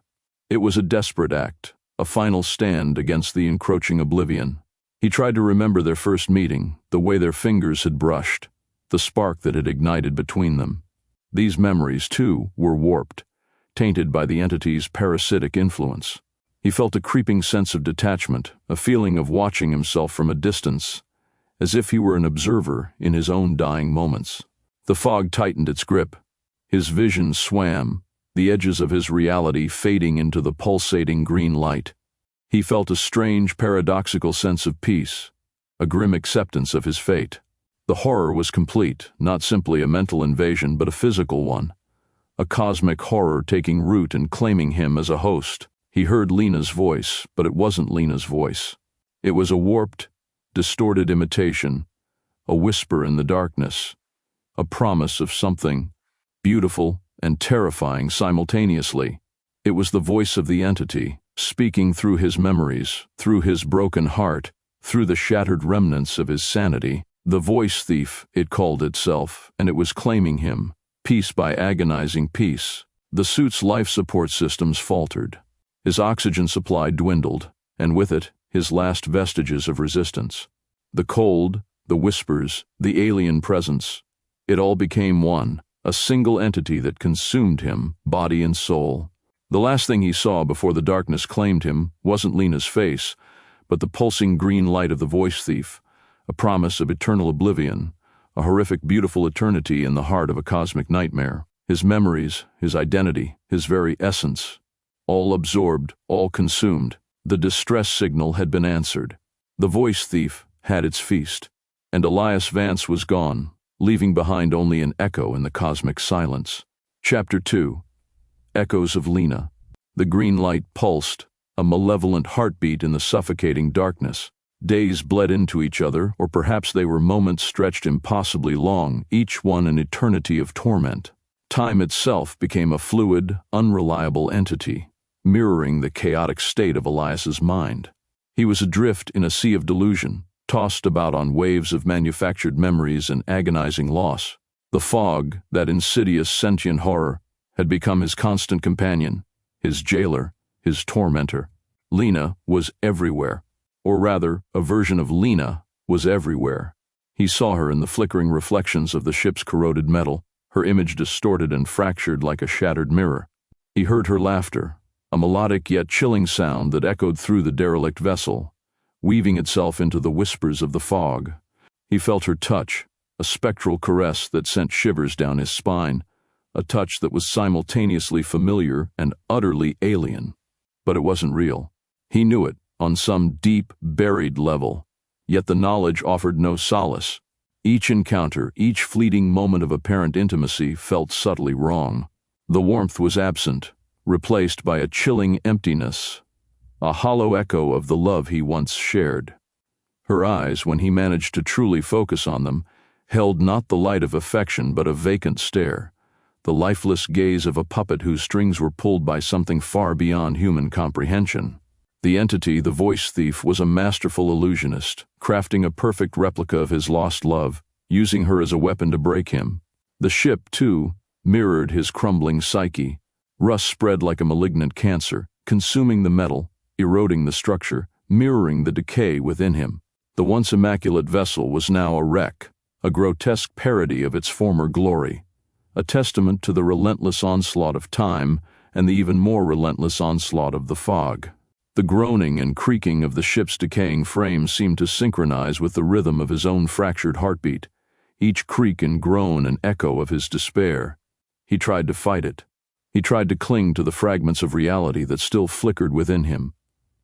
Speaker 1: It was a desperate act, a final stand against the encroaching oblivion. He tried to remember their first meeting, the way their fingers had brushed, the spark that had ignited between them. These memories, too, were warped, tainted by the entity's parasitic influence. He felt a creeping sense of detachment, a feeling of watching himself from a distance, as if he were an observer in his own dying moments. The fog tightened its grip. His vision swam, the edges of his reality fading into the pulsating green light. He felt a strange, paradoxical sense of peace, a grim acceptance of his fate. The horror was complete, not simply a mental invasion but a physical one. A cosmic horror taking root and claiming him as a host. He heard Lena's voice, but it wasn't Lena's voice. It was a warped, distorted imitation, a whisper in the darkness, a promise of something beautiful and terrifying simultaneously. It was the voice of the entity, speaking through his memories, through his broken heart, through the shattered remnants of his sanity. The voice thief, it called itself, and it was claiming him, piece by agonizing piece. The suit's life support systems faltered. His oxygen supply dwindled, and with it, his last vestiges of resistance. The cold, the whispers, the alien presence, it all became one, a single entity that consumed him, body and soul. The last thing he saw before the darkness claimed him wasn't Lena's face, but the pulsing green light of the voice thief, a promise of eternal oblivion, a horrific, beautiful eternity in the heart of a cosmic nightmare. His memories, his identity, his very essence, all absorbed, all consumed. The distress signal had been answered. The voice thief had its feast, and Elias Vance was gone, leaving behind only an echo in the cosmic silence. Chapter 2. Echoes of Lena. The green light pulsed, a malevolent heartbeat in the suffocating darkness. Days bled into each other, or perhaps they were moments stretched impossibly long, each one an eternity of torment. Time itself became a fluid, unreliable entity, mirroring the chaotic state of Elias's mind. He was adrift in a sea of delusion, tossed about on waves of manufactured memories and agonizing loss. The fog, that insidious sentient horror, had become his constant companion, his jailer, his tormentor. Lena was everywhere. Or rather, a version of Lena was everywhere. He saw her in the flickering reflections of the ship's corroded metal, her image distorted and fractured like a shattered mirror. He heard her laughter, a melodic yet chilling sound that echoed through the derelict vessel, weaving itself into the whispers of the fog. He felt her touch, a spectral caress that sent shivers down his spine, a touch that was simultaneously familiar and utterly alien. But it wasn't real. He knew it, on some deep, buried level, yet the knowledge offered no solace. Each encounter, each fleeting moment of apparent intimacy felt subtly wrong. The warmth was absent, replaced by a chilling emptiness, a hollow echo of the love he once shared. Her eyes, when he managed to truly focus on them, held not the light of affection but a vacant stare, the lifeless gaze of a puppet whose strings were pulled by something far beyond human comprehension. The entity, the voice thief, was a masterful illusionist, crafting a perfect replica of his lost love, using her as a weapon to break him. The ship, too, mirrored his crumbling psyche. Rust spread like a malignant cancer, consuming the metal, eroding the structure, mirroring the decay within him. The once immaculate vessel was now a wreck, a grotesque parody of its former glory, a testament to the relentless onslaught of time and the even more relentless onslaught of the fog. The groaning and creaking of the ship's decaying frame seemed to synchronize with the rhythm of his own fractured heartbeat, each creak and groan an echo of his despair. He tried to fight it. He tried to cling to the fragments of reality that still flickered within him,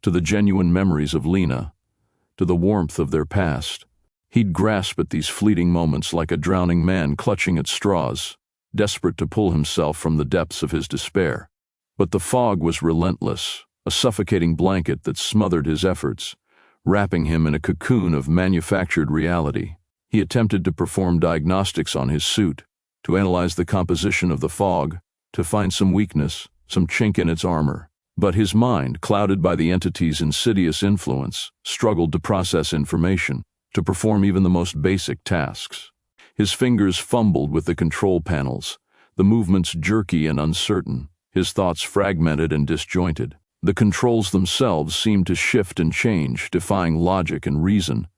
Speaker 1: to the genuine memories of Lena, to the warmth of their past. He'd grasp at these fleeting moments like a drowning man clutching at straws, desperate to pull himself from the depths of his despair. But the fog was relentless, a suffocating blanket that smothered his efforts, wrapping him in a cocoon of manufactured reality. He attempted to perform diagnostics on his suit, to analyze the composition of the fog, to find some weakness, some chink in its armor. But his mind, clouded by the entity's insidious influence, struggled to process information, to perform even the most basic tasks. His fingers fumbled with the control panels, the movements jerky and uncertain, his thoughts fragmented and disjointed. The controls themselves seemed to shift and change, defying logic and reason,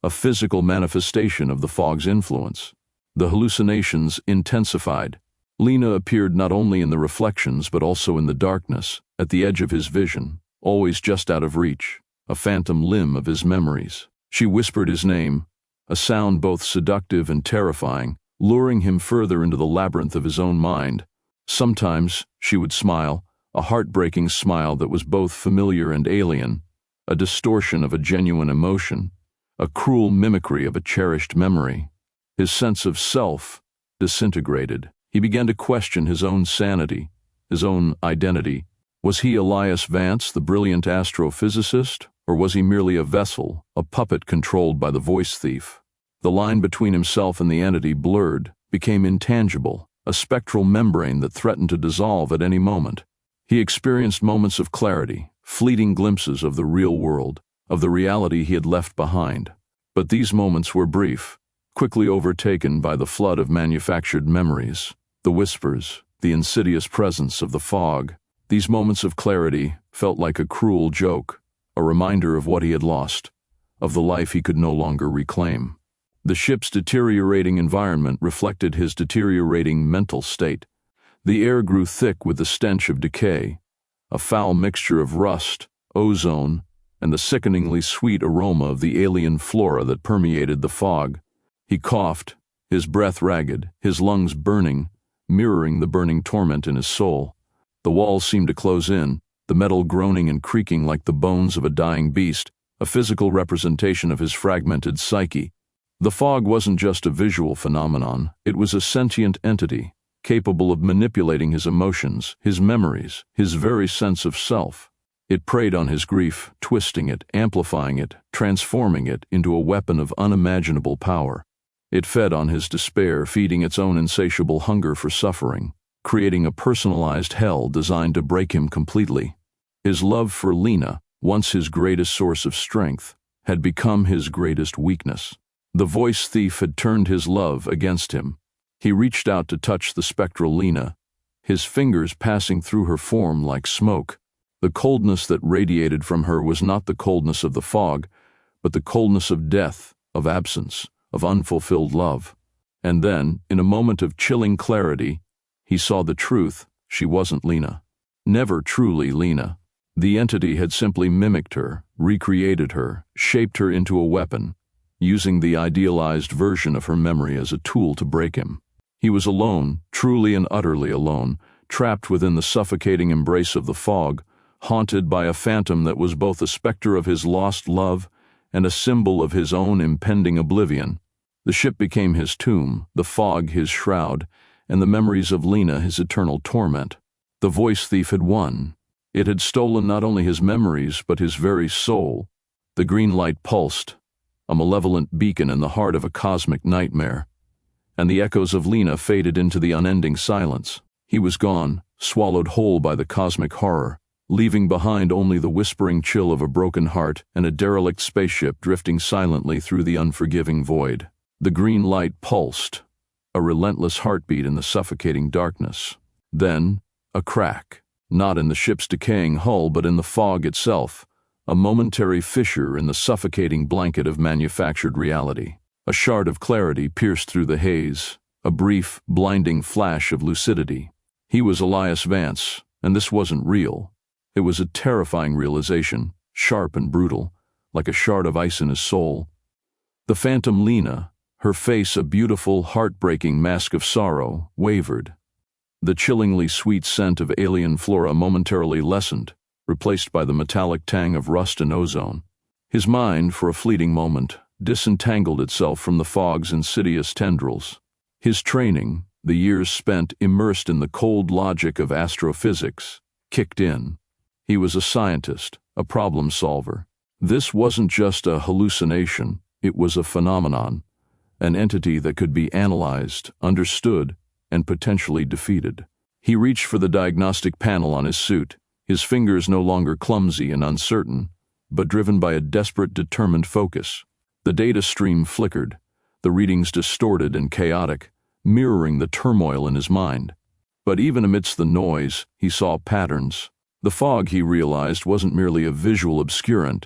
Speaker 1: a physical manifestation of the fog's influence. The hallucinations intensified. Lena appeared not only in the reflections but also in the darkness, at the edge of his vision, always just out of reach, a phantom limb of his memories. She whispered his name, a sound both seductive and terrifying, luring him further into the labyrinth of his own mind. Sometimes she would smile, a heartbreaking smile that was both familiar and alien, a distortion of a genuine emotion, a cruel mimicry of a cherished memory. His sense of self disintegrated. He began to question his own sanity, his own identity. Was he Elias Vance, the brilliant astrophysicist, or was he merely a vessel, a puppet controlled by the voice thief? The line between himself and the entity blurred, became intangible, a spectral membrane that threatened to dissolve at any moment. He experienced moments of clarity, fleeting glimpses of the real world, of the reality he had left behind. But these moments were brief, quickly overtaken by the flood of manufactured memories, the whispers, the insidious presence of the fog. These moments of clarity felt like a cruel joke, a reminder of what he had lost, of the life he could no longer reclaim. The ship's deteriorating environment reflected his deteriorating mental state. The air grew thick with the stench of decay, a foul mixture of rust, ozone, and the sickeningly sweet aroma of the alien flora that permeated the fog. He coughed, his breath ragged, his lungs burning, mirroring the burning torment in his soul. The walls seemed to close in, the metal groaning and creaking like the bones of a dying beast, a physical representation of his fragmented psyche. The fog wasn't just a visual phenomenon, it was a sentient entity, capable of manipulating his emotions, his memories, his very sense of self. It preyed on his grief, twisting it, amplifying it, transforming it into a weapon of unimaginable power. It fed on his despair, feeding its own insatiable hunger for suffering, creating a personalized hell designed to break him completely. His love for Lena, once his greatest source of strength, had become his greatest weakness. The voice thief had turned his love against him. He reached out to touch the spectral Lena, his fingers passing through her form like smoke. The coldness that radiated from her was not the coldness of the fog, but the coldness of death, of absence, of unfulfilled love. And then, in a moment of chilling clarity, he saw the truth. She wasn't Lena. Never truly Lena. The entity had simply mimicked her, recreated her, shaped her into a weapon, using the idealized version of her memory as a tool to break him. He was alone, truly and utterly alone, trapped within the suffocating embrace of the fog, haunted by a phantom that was both a specter of his lost love and a symbol of his own impending oblivion. The ship became his tomb, the fog his shroud, and the memories of Lena his eternal torment. The voice thief had won. It had stolen not only his memories, but his very soul. The green light pulsed, a malevolent beacon in the heart of a cosmic nightmare, and the echoes of Lena faded into the unending silence. He was gone, swallowed whole by the cosmic horror, leaving behind only the whispering chill of a broken heart and a derelict spaceship drifting silently through the unforgiving void. The green light pulsed, a relentless heartbeat in the suffocating darkness. Then, a crack, not in the ship's decaying hull but in the fog itself, a momentary fissure in the suffocating blanket of manufactured reality. A shard of clarity pierced through the haze, a brief, blinding flash of lucidity. He was Elias Vance, and this wasn't real. It was a terrifying realization, sharp and brutal, like a shard of ice in his soul. The phantom Lena, her face a beautiful, heartbreaking mask of sorrow, wavered. The chillingly sweet scent of alien flora momentarily lessened, replaced by the metallic tang of rust and ozone. His mind, for a fleeting moment, disentangled itself from the fog's insidious tendrils. His training, the years spent immersed in the cold logic of astrophysics, kicked in. He was a scientist, a problem solver. This wasn't just a hallucination, it was a phenomenon, an entity that could be analyzed, understood, and potentially defeated. He reached for the diagnostic panel on his suit, his fingers no longer clumsy and uncertain, but driven by a desperate, determined focus. The data stream flickered, the readings distorted and chaotic, mirroring the turmoil in his mind. But even amidst the noise, he saw patterns. The fog, he realized, wasn't merely a visual obscurant,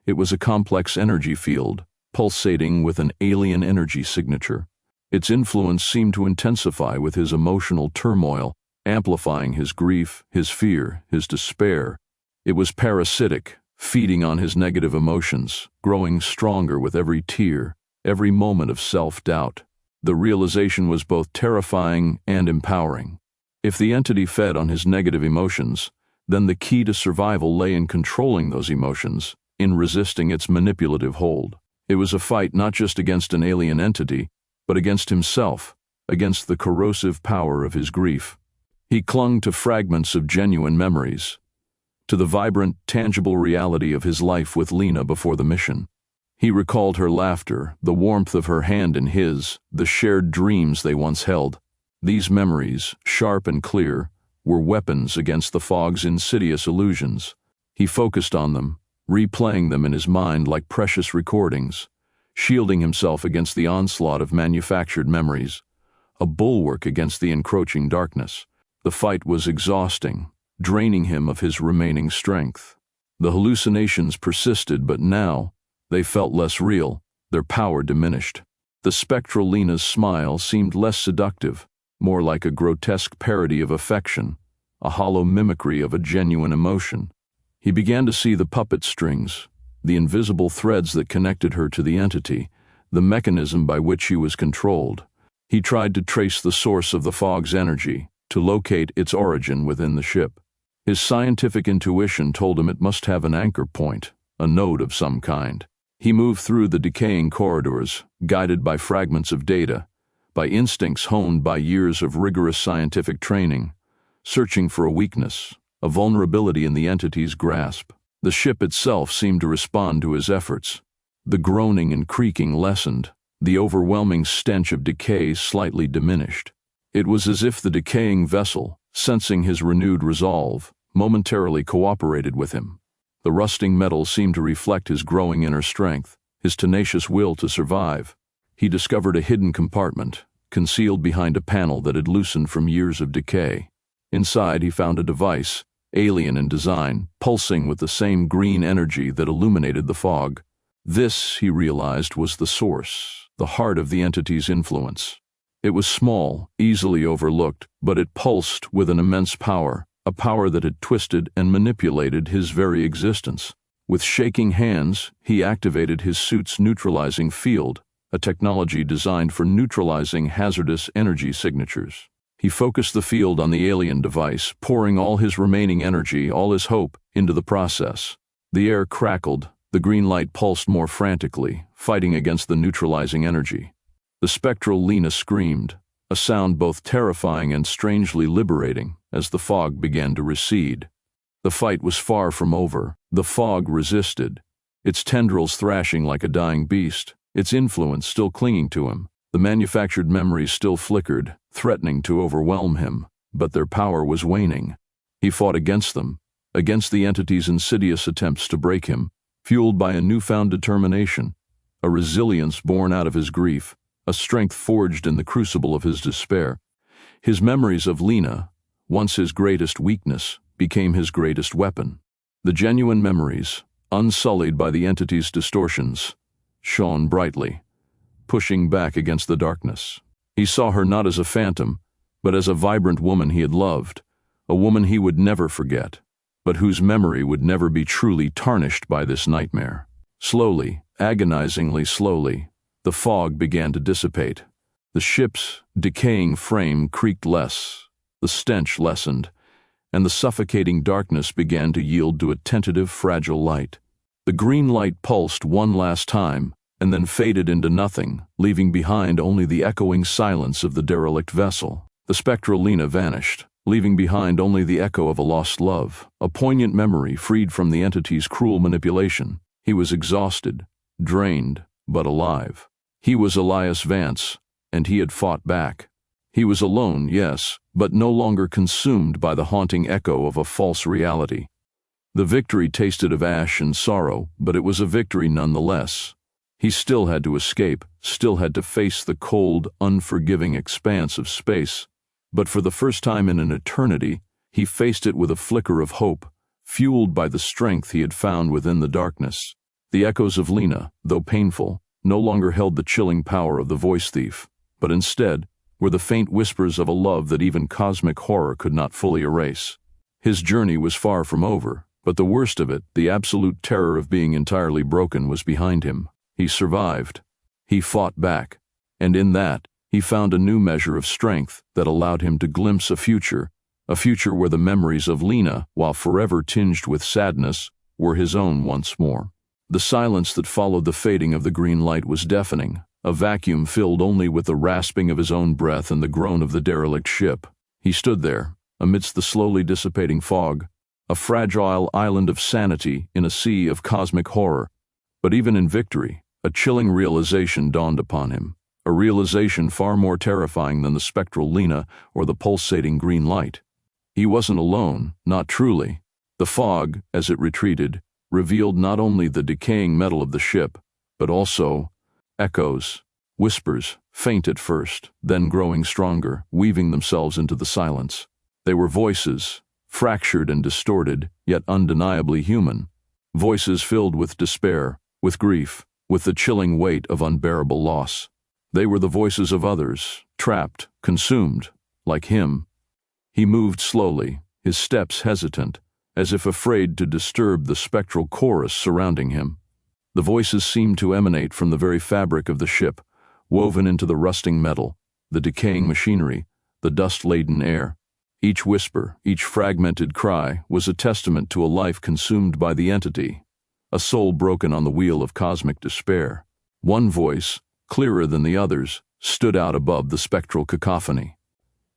Speaker 1: it was a complex energy field, pulsating with an alien energy signature. Its influence seemed to intensify with his emotional turmoil, amplifying his grief, his fear, his despair. It was parasitic, feeding on his negative emotions, growing stronger with every tear, every moment of self-doubt. The realization was both terrifying and empowering. If the entity fed on his negative emotions, then the key to survival lay in controlling those emotions, in resisting its manipulative hold. It was a fight not just against an alien entity, but against himself, against the corrosive power of his grief. He clung to fragments of genuine memories, to the vibrant, tangible reality of his life with Lena before the mission. He recalled her laughter, the warmth of her hand in his, the shared dreams they once held. These memories, sharp and clear, were weapons against the fog's insidious illusions. He focused on them, replaying them in his mind like precious recordings, shielding himself against the onslaught of manufactured memories, a bulwark against the encroaching darkness. The fight was exhausting, draining him of his remaining strength. The hallucinations persisted, but now they felt less real, their power diminished. The spectral Lena's smile seemed less seductive, more like a grotesque parody of affection, a hollow mimicry of a genuine emotion. He began to see the puppet strings, the invisible threads that connected her to the entity, the mechanism by which she was controlled. He tried to trace the source of the fog's energy, to locate its origin within the ship. His scientific intuition told him it must have an anchor point, a node of some kind. He moved through the decaying corridors, guided by fragments of data, by instincts honed by years of rigorous scientific training, searching for a weakness, a vulnerability in the entity's grasp. The ship itself seemed to respond to his efforts. The groaning and creaking lessened, the overwhelming stench of decay slightly diminished. It was as if the decaying vessel, sensing his renewed resolve, momentarily cooperated with him. The rusting metal seemed to reflect his growing inner strength, his tenacious will to survive. He discovered a hidden compartment, concealed behind a panel that had loosened from years of decay. Inside he found a device, alien in design, pulsing with the same green energy that illuminated the fog. This, he realized, was the source, the heart of the entity's influence. It was small, easily overlooked, but it pulsed with an immense power, a power that had twisted and manipulated his very existence. With shaking hands, he activated his suit's neutralizing field, a technology designed for neutralizing hazardous energy signatures. He focused the field on the alien device, pouring all his remaining energy, all his hope, into the process. The air crackled, the green light pulsed more frantically, fighting against the neutralizing energy. The spectral Lena screamed, a sound both terrifying and strangely liberating, as the fog began to recede. The fight was far from over. The fog resisted, its tendrils thrashing like a dying beast, its influence still clinging to him. The manufactured memories still flickered, threatening to overwhelm him, but their power was waning. He fought against them, against the entity's insidious attempts to break him, fueled by a newfound determination, a resilience born out of his grief, a strength forged in the crucible of his despair. His memories of Lena, once his greatest weakness, became his greatest weapon. The genuine memories, unsullied by the entity's distortions, shone brightly, pushing back against the darkness. He saw her not as a phantom, but as a vibrant woman he had loved, a woman he would never forget, but whose memory would never be truly tarnished by this nightmare. Slowly, agonizingly slowly, the fog began to dissipate. The ship's decaying frame creaked less, the stench lessened, and the suffocating darkness began to yield to a tentative, fragile light. The green light pulsed one last time, and then faded into nothing, leaving behind only the echoing silence of the derelict vessel. The spectral Lena vanished, leaving behind only the echo of a lost love, a poignant memory freed from the entity's cruel manipulation. He was exhausted, drained, but alive. He was Elias Vance, and he had fought back. He was alone, yes, but no longer consumed by the haunting echo of a false reality. The victory tasted of ash and sorrow, but it was a victory nonetheless. He still had to escape, still had to face the cold, unforgiving expanse of space. But for the first time in an eternity, he faced it with a flicker of hope, fueled by the strength he had found within the darkness. The echoes of Lena, though painful, no longer held the chilling power of the voice thief, but instead were the faint whispers of a love that even cosmic horror could not fully erase. His journey was far from over, but the worst of it, the absolute terror of being entirely broken, was behind him. He survived. He fought back, and in that, he found a new measure of strength that allowed him to glimpse a future where the memories of Lena, while forever tinged with sadness, were his own once more. The silence that followed the fading of the green light was deafening, a vacuum filled only with the rasping of his own breath and the groan of the derelict ship. He stood there, amidst the slowly dissipating fog, a fragile island of sanity in a sea of cosmic horror. But even in victory, a chilling realization dawned upon him, a realization far more terrifying than the spectral Lena or the pulsating green light. He wasn't alone, not truly. The fog, as it retreated, revealed not only the decaying metal of the ship, but also echoes, whispers, faint at first, then growing stronger, weaving themselves into the silence. They were voices, fractured and distorted, yet undeniably human. Voices filled with despair, with grief, with the chilling weight of unbearable loss. They were the voices of others, trapped, consumed, like him. He moved slowly, his steps hesitant, as if afraid to disturb the spectral chorus surrounding him. The voices seemed to emanate from the very fabric of the ship, woven into the rusting metal, the decaying machinery, the dust-laden air. Each whisper, each fragmented cry, was a testament to a life consumed by the entity, a soul broken on the wheel of cosmic despair. One voice, clearer than the others, stood out above the spectral cacophony.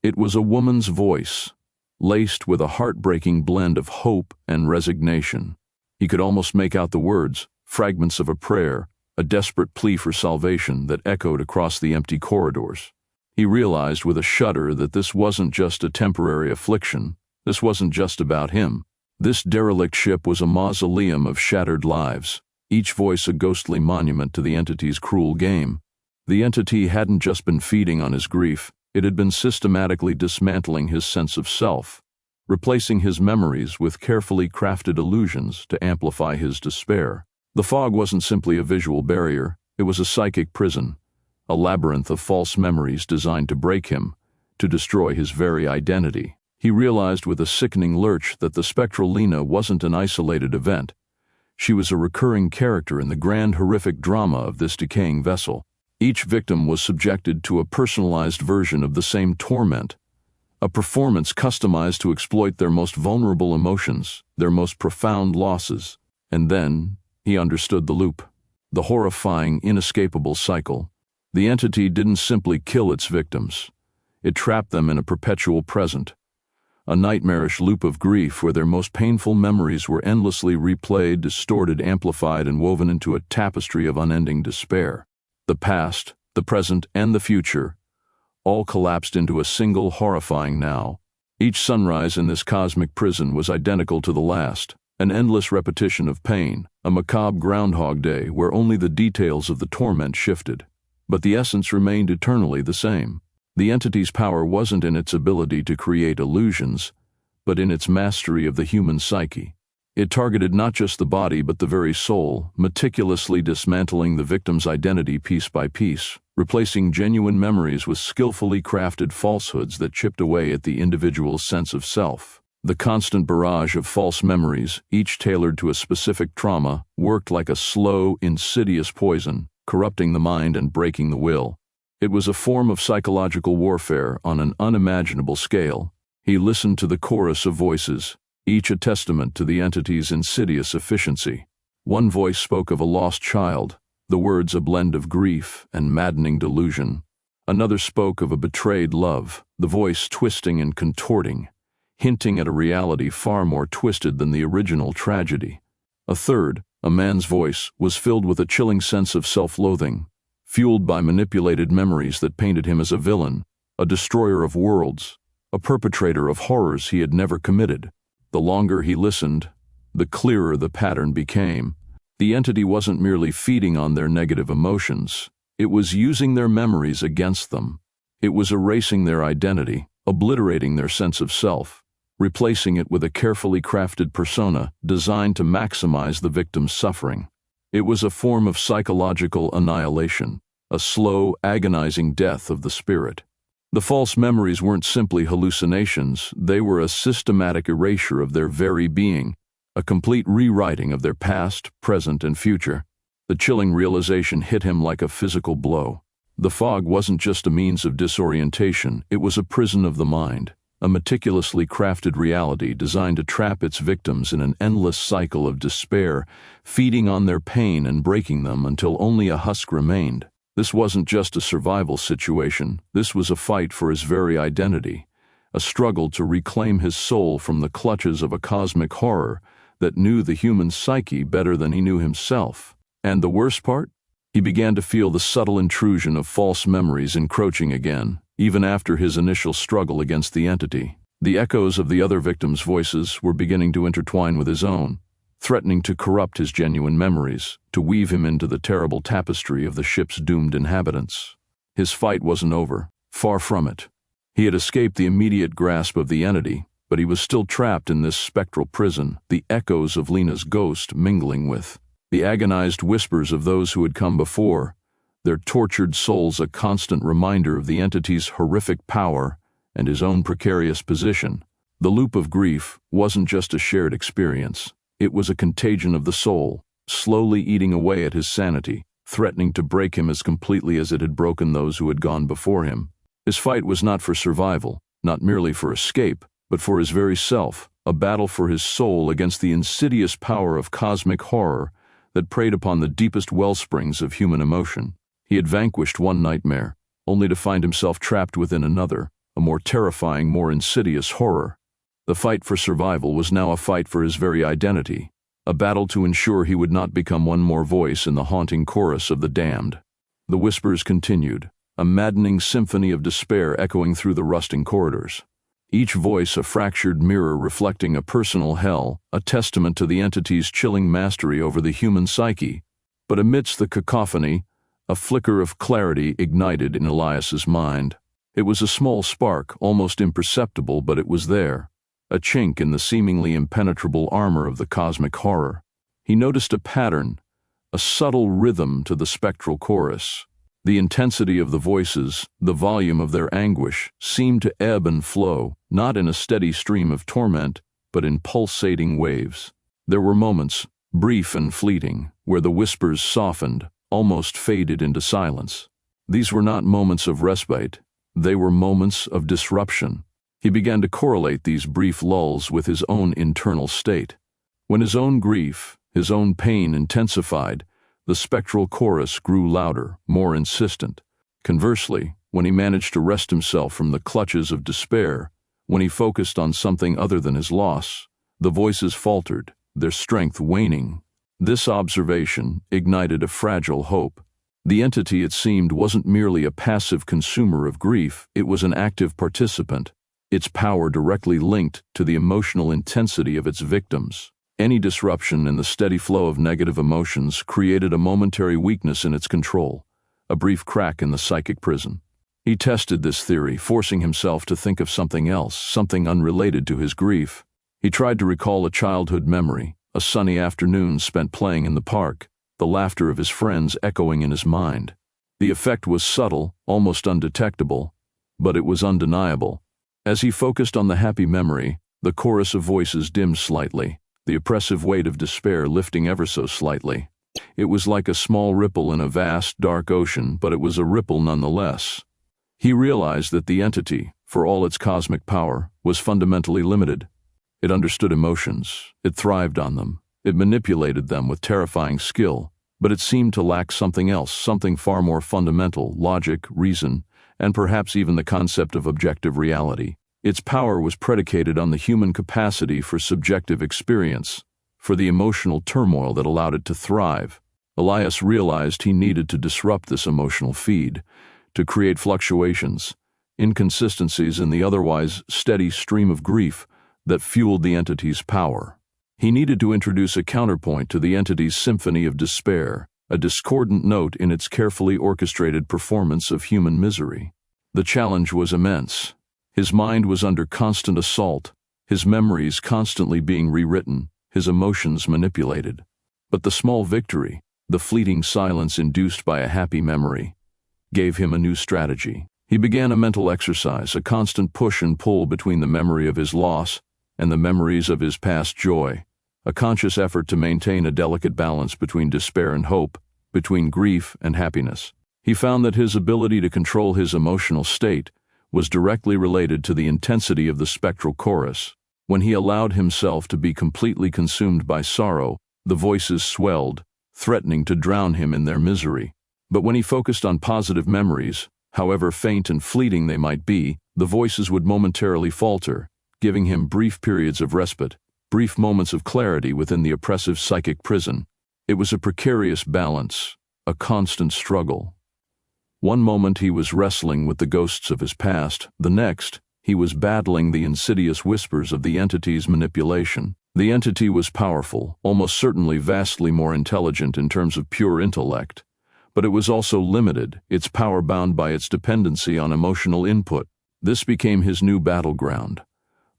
Speaker 1: It was a woman's voice, laced with a heartbreaking blend of hope and resignation. He could almost make out the words, fragments of a prayer, a desperate plea for salvation that echoed across the empty corridors. He realized with a shudder that this wasn't just a temporary affliction. This wasn't just about him. This derelict ship was a mausoleum of shattered lives, each voice a ghostly monument to the entity's cruel game. The entity hadn't just been feeding on his grief, it had been systematically dismantling his sense of self, replacing his memories with carefully crafted illusions to amplify his despair. The fog wasn't simply a visual barrier, it was a psychic prison, a labyrinth of false memories designed to break him, to destroy his very identity. He realized with a sickening lurch that the spectral Lena wasn't an isolated event. She was a recurring character in the grand horrific drama of this decaying vessel. Each victim was subjected to a personalized version of the same torment, a performance customized to exploit their most vulnerable emotions, their most profound losses. And then, he understood the loop, the horrifying, inescapable cycle. The entity didn't simply kill its victims. It trapped them in a perpetual present, a nightmarish loop of grief where their most painful memories were endlessly replayed, distorted, amplified, and woven into a tapestry of unending despair. The past, the present, and the future, all collapsed into a single horrifying now. Each sunrise in this cosmic prison was identical to the last, an endless repetition of pain, a macabre Groundhog Day where only the details of the torment shifted. But the essence remained eternally the same. The entity's power wasn't in its ability to create illusions, but in its mastery of the human psyche. It targeted not just the body but the very soul, meticulously dismantling the victim's identity piece by piece, replacing genuine memories with skillfully crafted falsehoods that chipped away at the individual's sense of self. The constant barrage of false memories, each tailored to a specific trauma, worked like a slow, insidious poison, corrupting the mind and breaking the will. It was a form of psychological warfare on an unimaginable scale. He listened to the chorus of voices, each a testament to the entity's insidious efficiency. One voice spoke of a lost child, the words a blend of grief and maddening delusion. Another spoke of a betrayed love, the voice twisting and contorting, hinting at a reality far more twisted than the original tragedy. A third, a man's voice, was filled with a chilling sense of self-loathing, fueled by manipulated memories that painted him as a villain, a destroyer of worlds, a perpetrator of horrors he had never committed. The longer he listened, the clearer the pattern became. The entity wasn't merely feeding on their negative emotions, it was using their memories against them. It was erasing their identity, obliterating their sense of self, replacing it with a carefully crafted persona designed to maximize the victim's suffering. It was a form of psychological annihilation, a slow, agonizing death of the spirit. The false memories weren't simply hallucinations, they were a systematic erasure of their very being, a complete rewriting of their past, present, and future. The chilling realization hit him like a physical blow. The fog wasn't just a means of disorientation, it was a prison of the mind, a meticulously crafted reality designed to trap its victims in an endless cycle of despair, feeding on their pain and breaking them until only a husk remained. This wasn't just a survival situation, this was a fight for his very identity, a struggle to reclaim his soul from the clutches of a cosmic horror that knew the human psyche better than he knew himself. And the worst part? He began to feel the subtle intrusion of false memories encroaching again, even after his initial struggle against the entity. The echoes of the other victims' voices were beginning to intertwine with his own, threatening to corrupt his genuine memories, to weave him into the terrible tapestry of the ship's doomed inhabitants. His fight wasn't over, far from it. He had escaped the immediate grasp of the entity, but he was still trapped in this spectral prison, the echoes of Lena's ghost mingling with the agonized whispers of those who had come before, their tortured souls a constant reminder of the entity's horrific power and his own precarious position. The loop of grief wasn't just a shared experience. It was a contagion of the soul, slowly eating away at his sanity, threatening to break him as completely as it had broken those who had gone before him. His fight was not for survival, not merely for escape, but for his very self, a battle for his soul against the insidious power of cosmic horror that preyed upon the deepest wellsprings of human emotion. He had vanquished one nightmare, only to find himself trapped within another, a more terrifying, more insidious horror. The fight for survival was now a fight for his very identity, a battle to ensure he would not become one more voice in the haunting chorus of the damned. The whispers continued, a maddening symphony of despair echoing through the rusting corridors. Each voice a fractured mirror reflecting a personal hell, a testament to the entity's chilling mastery over the human psyche. But amidst the cacophony, a flicker of clarity ignited in Elias's mind. It was a small spark, almost imperceptible, but it was there, a chink in the seemingly impenetrable armor of the cosmic horror. He noticed a pattern, a subtle rhythm to the spectral chorus. The intensity of the voices, the volume of their anguish, seemed to ebb and flow, not in a steady stream of torment, but in pulsating waves. There were moments, brief and fleeting, where the whispers softened, almost faded into silence. These were not moments of respite, they were moments of disruption. He began to correlate these brief lulls with his own internal state. When his own grief, his own pain intensified, the spectral chorus grew louder, more insistent. Conversely, when he managed to wrest himself from the clutches of despair, when he focused on something other than his loss, the voices faltered, their strength waning. This observation ignited a fragile hope. The entity, it seemed, wasn't merely a passive consumer of grief, it was an active participant, its power directly linked to the emotional intensity of its victims. Any disruption in the steady flow of negative emotions created a momentary weakness in its control, a brief crack in the psychic prison. He tested this theory, forcing himself to think of something else, something unrelated to his grief. He tried to recall a childhood memory, a sunny afternoon spent playing in the park, the laughter of his friends echoing in his mind. The effect was subtle, almost undetectable, but it was undeniable. As he focused on the happy memory, the chorus of voices dimmed slightly, the oppressive weight of despair lifting ever so slightly. It was like a small ripple in a vast, dark ocean, but it was a ripple nonetheless. He realized that the entity, for all its cosmic power, was fundamentally limited. It understood emotions, it thrived on them, it manipulated them with terrifying skill, but it seemed to lack something else, something far more fundamental: logic, reason, and perhaps even the concept of objective reality. Its power was predicated on the human capacity for subjective experience, for the emotional turmoil that allowed it to thrive. Elias realized he needed to disrupt this emotional feed, to create fluctuations, inconsistencies in the otherwise steady stream of grief that fueled the entity's power. He needed to introduce a counterpoint to the entity's symphony of despair, a discordant note in its carefully orchestrated performance of human misery. The challenge was immense. His mind was under constant assault, his memories constantly being rewritten, his emotions manipulated. But the small victory, the fleeting silence induced by a happy memory, gave him a new strategy. He began a mental exercise, a constant push and pull between the memory of his loss and the memories of his past joy, a conscious effort to maintain a delicate balance between despair and hope, between grief and happiness. He found that his ability to control his emotional state was directly related to the intensity of the spectral chorus. When he allowed himself to be completely consumed by sorrow, the voices swelled, threatening to drown him in their misery. But when he focused on positive memories, however faint and fleeting they might be, the voices would momentarily falter, giving him brief periods of respite, brief moments of clarity within the oppressive psychic prison. It was a precarious balance, a constant struggle. One moment he was wrestling with the ghosts of his past, the next, he was battling the insidious whispers of the entity's manipulation. The entity was powerful, almost certainly vastly more intelligent in terms of pure intellect, but it was also limited, its power bound by its dependency on emotional input. This became his new battleground,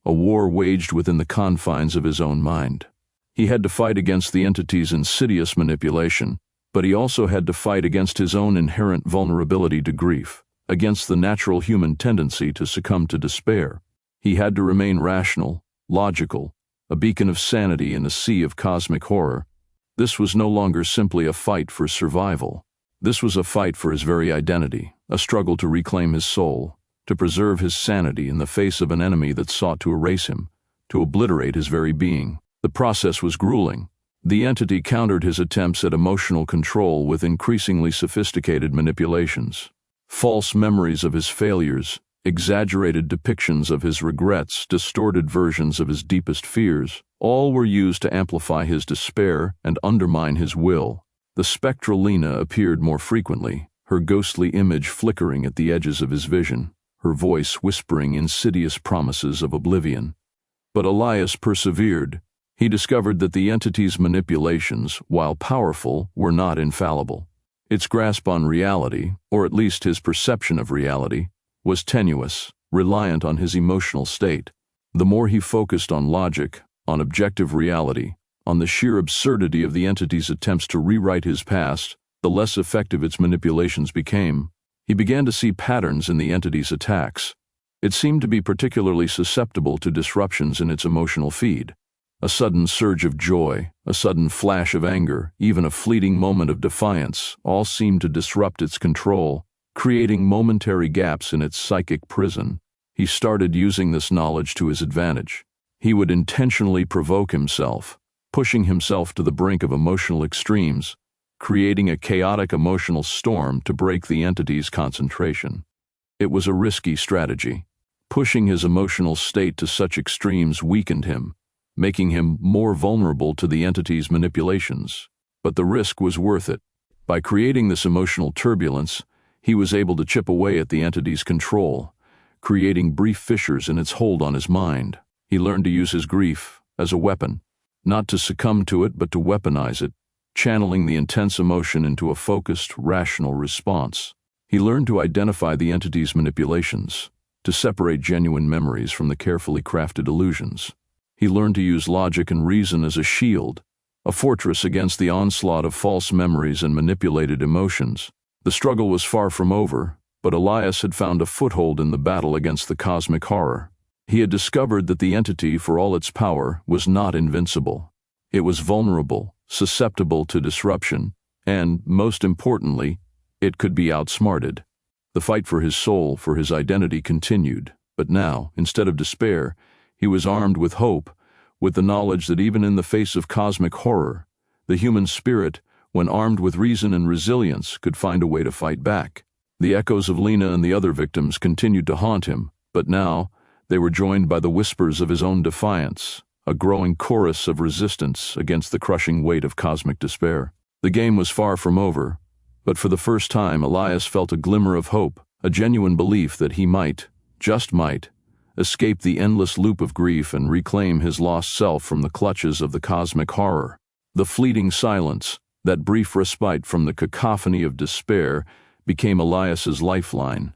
Speaker 1: a war waged within the confines of his own mind. He had to fight against the entity's insidious manipulation, but he also had to fight against his own inherent vulnerability to grief, against the natural human tendency to succumb to despair. He had to remain rational, logical, a beacon of sanity in a sea of cosmic horror. This was no longer simply a fight for survival. This was a fight for his very identity, a struggle to reclaim his soul, to preserve his sanity in the face of an enemy that sought to erase him, to obliterate his very being. The process was grueling. The entity countered his attempts at emotional control with increasingly sophisticated manipulations. False memories of his failures, exaggerated depictions of his regrets, distorted versions of his deepest fears, all were used to amplify his despair and undermine his will. The spectral Lena appeared more frequently, her ghostly image flickering at the edges of his vision, her voice whispering insidious promises of oblivion. But Elias persevered. He discovered that the entity's manipulations, while powerful, were not infallible. Its grasp on reality, or at least his perception of reality, was tenuous, reliant on his emotional state. The more he focused on logic, on objective reality, on the sheer absurdity of the entity's attempts to rewrite his past, the less effective its manipulations became. He began to see patterns in the entity's attacks. It seemed to be particularly susceptible to disruptions in its emotional feed. A sudden surge of joy, a sudden flash of anger, even a fleeting moment of defiance, all seemed to disrupt its control, creating momentary gaps in its psychic prison. He started using this knowledge to his advantage. He would intentionally provoke himself, pushing himself to the brink of emotional extremes, creating a chaotic emotional storm to break the entity's concentration. It was a risky strategy. Pushing his emotional state to such extremes weakened him, making him more vulnerable to the entity's manipulations. But the risk was worth it. By creating this emotional turbulence, he was able to chip away at the entity's control, creating brief fissures in its hold on his mind. He learned to use his grief as a weapon, not to succumb to it but to weaponize it, channeling the intense emotion into a focused, rational response. He learned to identify the entity's manipulations, to separate genuine memories from the carefully crafted illusions. He learned to use logic and reason as a shield, a fortress against the onslaught of false memories and manipulated emotions. The struggle was far from over, but Elias had found a foothold in the battle against the cosmic horror. He had discovered that the entity, for all its power, was not invincible. It was vulnerable, susceptible to disruption, and, most importantly, it could be outsmarted. The fight for his soul, for his identity, continued, but now, instead of despair, he was armed with hope, with the knowledge that even in the face of cosmic horror, the human spirit, when armed with reason and resilience, could find a way to fight back. The echoes of Lena and the other victims continued to haunt him, but now they were joined by the whispers of his own defiance, a growing chorus of resistance against the crushing weight of cosmic despair. The game was far from over, but for the first time Elias felt a glimmer of hope, a genuine belief that he might, just might, escape the endless loop of grief and reclaim his lost self from the clutches of the cosmic horror. The fleeting silence, that brief respite from the cacophony of despair, became Elias's lifeline.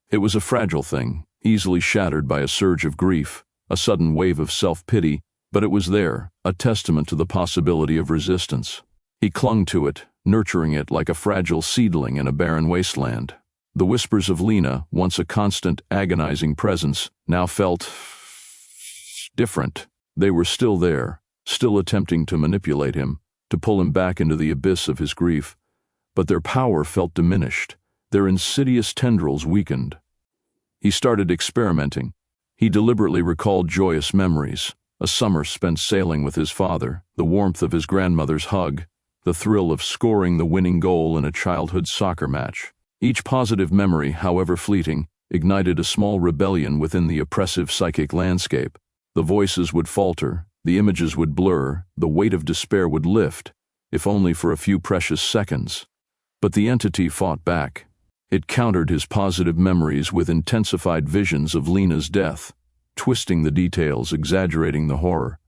Speaker 1: It was a fragile thing, easily shattered by a surge of grief, a sudden wave of self-pity, but it was there, a testament to the possibility of resistance. He clung to it, nurturing it like a fragile seedling in a barren wasteland. The whispers of Lena, once a constant, agonizing presence, now felt different. They were still there, still attempting to manipulate him, to pull him back into the abyss of his grief, but their power felt diminished, Their insidious tendrils weakened. He started experimenting. He deliberately recalled joyous memories, a summer spent sailing with his father, the warmth of his grandmother's hug, the thrill of scoring the winning goal in a childhood soccer match. Each positive memory, however fleeting, ignited a small rebellion within the oppressive psychic landscape. The voices would falter, the images would blur, the weight of despair would lift, if only for a few precious seconds. But the entity fought back. It countered his positive memories with intensified visions of Lena's death, twisting the details, exaggerating the horror,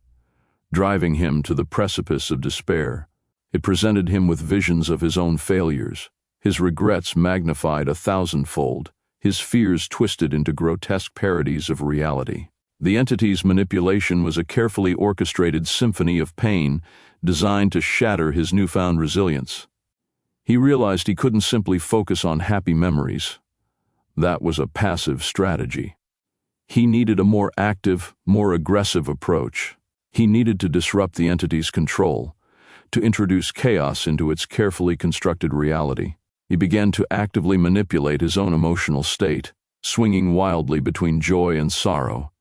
Speaker 1: driving him to the precipice of despair. It presented him with visions of his own failures, his regrets magnified 1,000-fold, his fears twisted into grotesque parodies of reality. The entity's manipulation was a carefully orchestrated symphony of pain designed to shatter his newfound resilience. He realized he couldn't simply focus on happy memories. That was a passive strategy. He needed a more active, more aggressive approach. He needed to disrupt the entity's control, to introduce chaos into its carefully constructed reality. He began to actively manipulate his own emotional state, swinging wildly between joy and sorrow,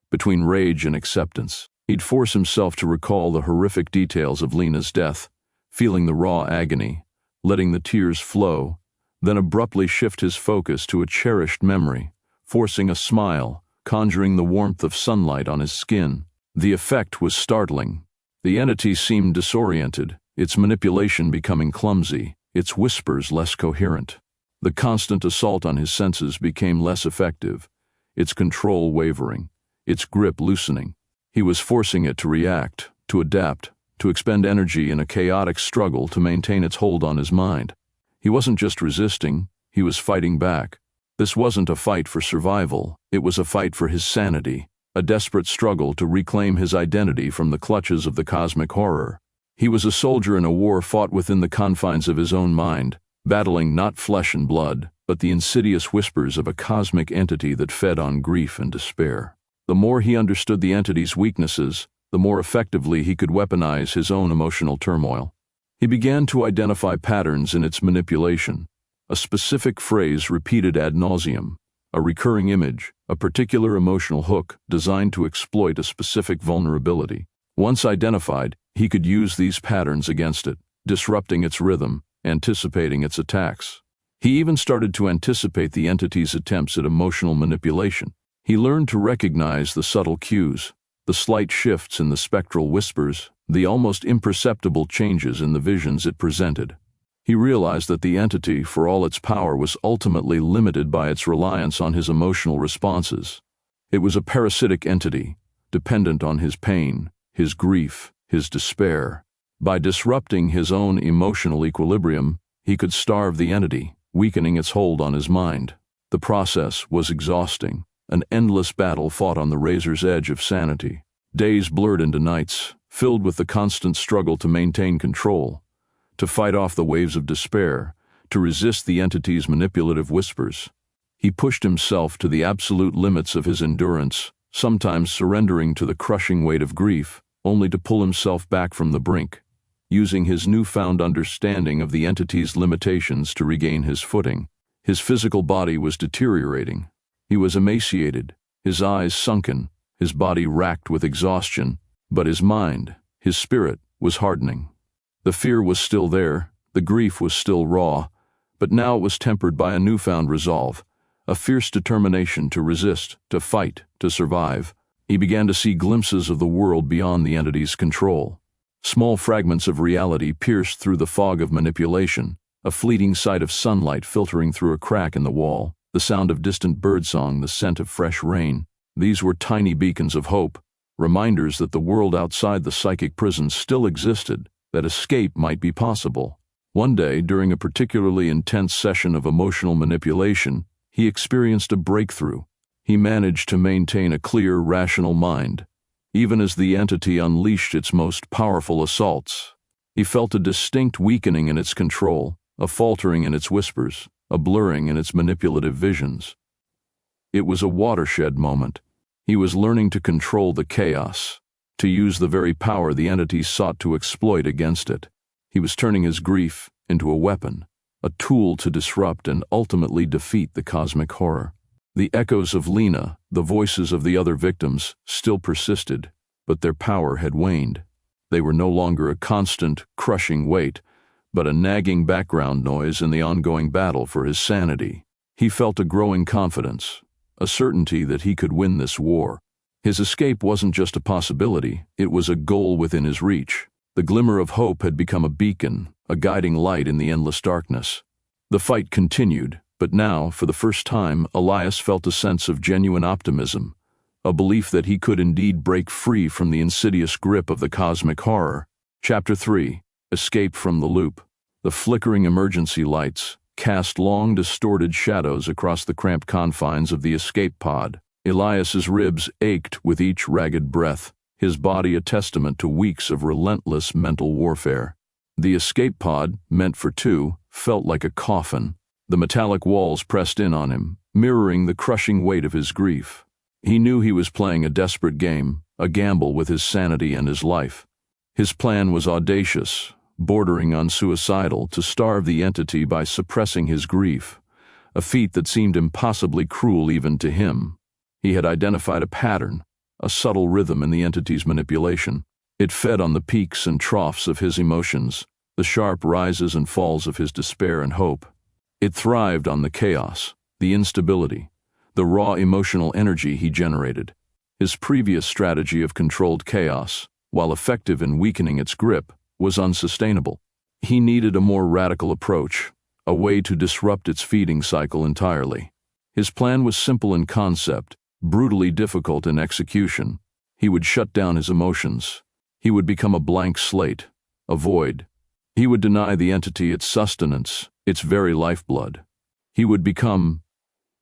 Speaker 1: between rage and acceptance. He'd force himself to recall the horrific details of Lena's death, feeling the raw agony, letting the tears flow, then abruptly shift his focus to a cherished memory, forcing a smile, conjuring the warmth of sunlight on his skin. The effect was startling. The entity seemed disoriented, its manipulation becoming clumsy, its whispers less coherent. The constant assault on his senses became less effective, its control wavering, its grip loosening. He was forcing it to react, to adapt, to expend energy in a chaotic struggle to maintain its hold on his mind. He wasn't just resisting, he was fighting back. This wasn't a fight for survival, it was a fight for his sanity, a desperate struggle to reclaim his identity from the clutches of the cosmic horror. He was a soldier in a war fought within the confines of his own mind, battling not flesh and blood, but the insidious whispers of a cosmic entity that fed on grief and despair. The more he understood the entity's weaknesses, the more effectively he could weaponize his own emotional turmoil. He began to identify patterns in its manipulation, a specific phrase repeated ad nauseum, a recurring image, a particular emotional hook designed to exploit a specific vulnerability. Once identified, he could use these patterns against it, disrupting its rhythm, anticipating its attacks. He even started to anticipate the entity's attempts at emotional manipulation. He learned to recognize the subtle cues, the slight shifts in the spectral whispers, the almost imperceptible changes in the visions it presented. He realized that the entity, for all its power, was ultimately limited by its reliance on his emotional responses. It was a parasitic entity, dependent on his pain, his grief, his despair. By disrupting his own emotional equilibrium, he could starve the entity, weakening its hold on his mind. The process was exhausting, an endless battle fought on the razor's edge of sanity. Days blurred into nights, filled with the constant struggle to maintain control, to fight off the waves of despair, to resist the entity's manipulative whispers. He pushed himself to the absolute limits of his endurance, sometimes surrendering to the crushing weight of grief, only to pull himself back from the brink, using his newfound understanding of the entity's limitations to regain his footing. His physical body was deteriorating. He was emaciated, his eyes sunken, his body racked with exhaustion, but his mind, his spirit, was hardening. The fear was still there, the grief was still raw, but now it was tempered by a newfound resolve, a fierce determination to resist, to fight, to survive. He began to see glimpses of the world beyond the entity's control. Small fragments of reality pierced through the fog of manipulation, a fleeting sight of sunlight filtering through a crack in the wall, the sound of distant birdsong, the scent of fresh rain. These were tiny beacons of hope, reminders that the world outside the psychic prison still existed, that escape might be possible. One day, during a particularly intense session of emotional manipulation, he experienced a breakthrough. He managed to maintain a clear, rational mind, even as the entity unleashed its most powerful assaults. He felt a distinct weakening in its control, a faltering in its whispers, a blurring in its manipulative visions. It was a watershed moment. He was learning to control the chaos, to use the very power the entity sought to exploit against it. He was turning his grief into a weapon, a tool to disrupt and ultimately defeat the cosmic horror. The echoes of Lena, the voices of the other victims, still persisted, but their power had waned. They were no longer a constant, crushing weight, but a nagging background noise in the ongoing battle for his sanity. He felt a growing confidence, a certainty that he could win this war. His escape wasn't just a possibility, it was a goal within his reach. The glimmer of hope had become a beacon, a guiding light in the endless darkness. The fight continued, but now, for the first time, Elias felt a sense of genuine optimism, a belief that he could indeed break free from the insidious grip of the cosmic horror. Chapter 3. Escape from the Loop. The flickering emergency lights cast long, distorted shadows across the cramped confines of the escape pod. Elias's ribs ached with each ragged breath, his body a testament to weeks of relentless mental warfare. The escape pod, meant for two, felt like a coffin. The metallic walls pressed in on him, mirroring the crushing weight of his grief. He knew he was playing a desperate game, a gamble with his sanity and his life. His plan was audacious, bordering on suicidal, to starve the entity by suppressing his grief, a feat that seemed impossibly cruel even to him. He had identified a pattern, a subtle rhythm in the entity's manipulation. It fed on the peaks and troughs of his emotions, the sharp rises and falls of his despair and hope. It thrived on the chaos, the instability, the raw emotional energy he generated. His previous strategy of controlled chaos, while effective in weakening its grip, was unsustainable. He needed a more radical approach, a way to disrupt its feeding cycle entirely. His plan was simple in concept, brutally difficult in execution. He would shut down his emotions. He would become a blank slate, a void. He would deny the entity its sustenance, its very lifeblood. He would become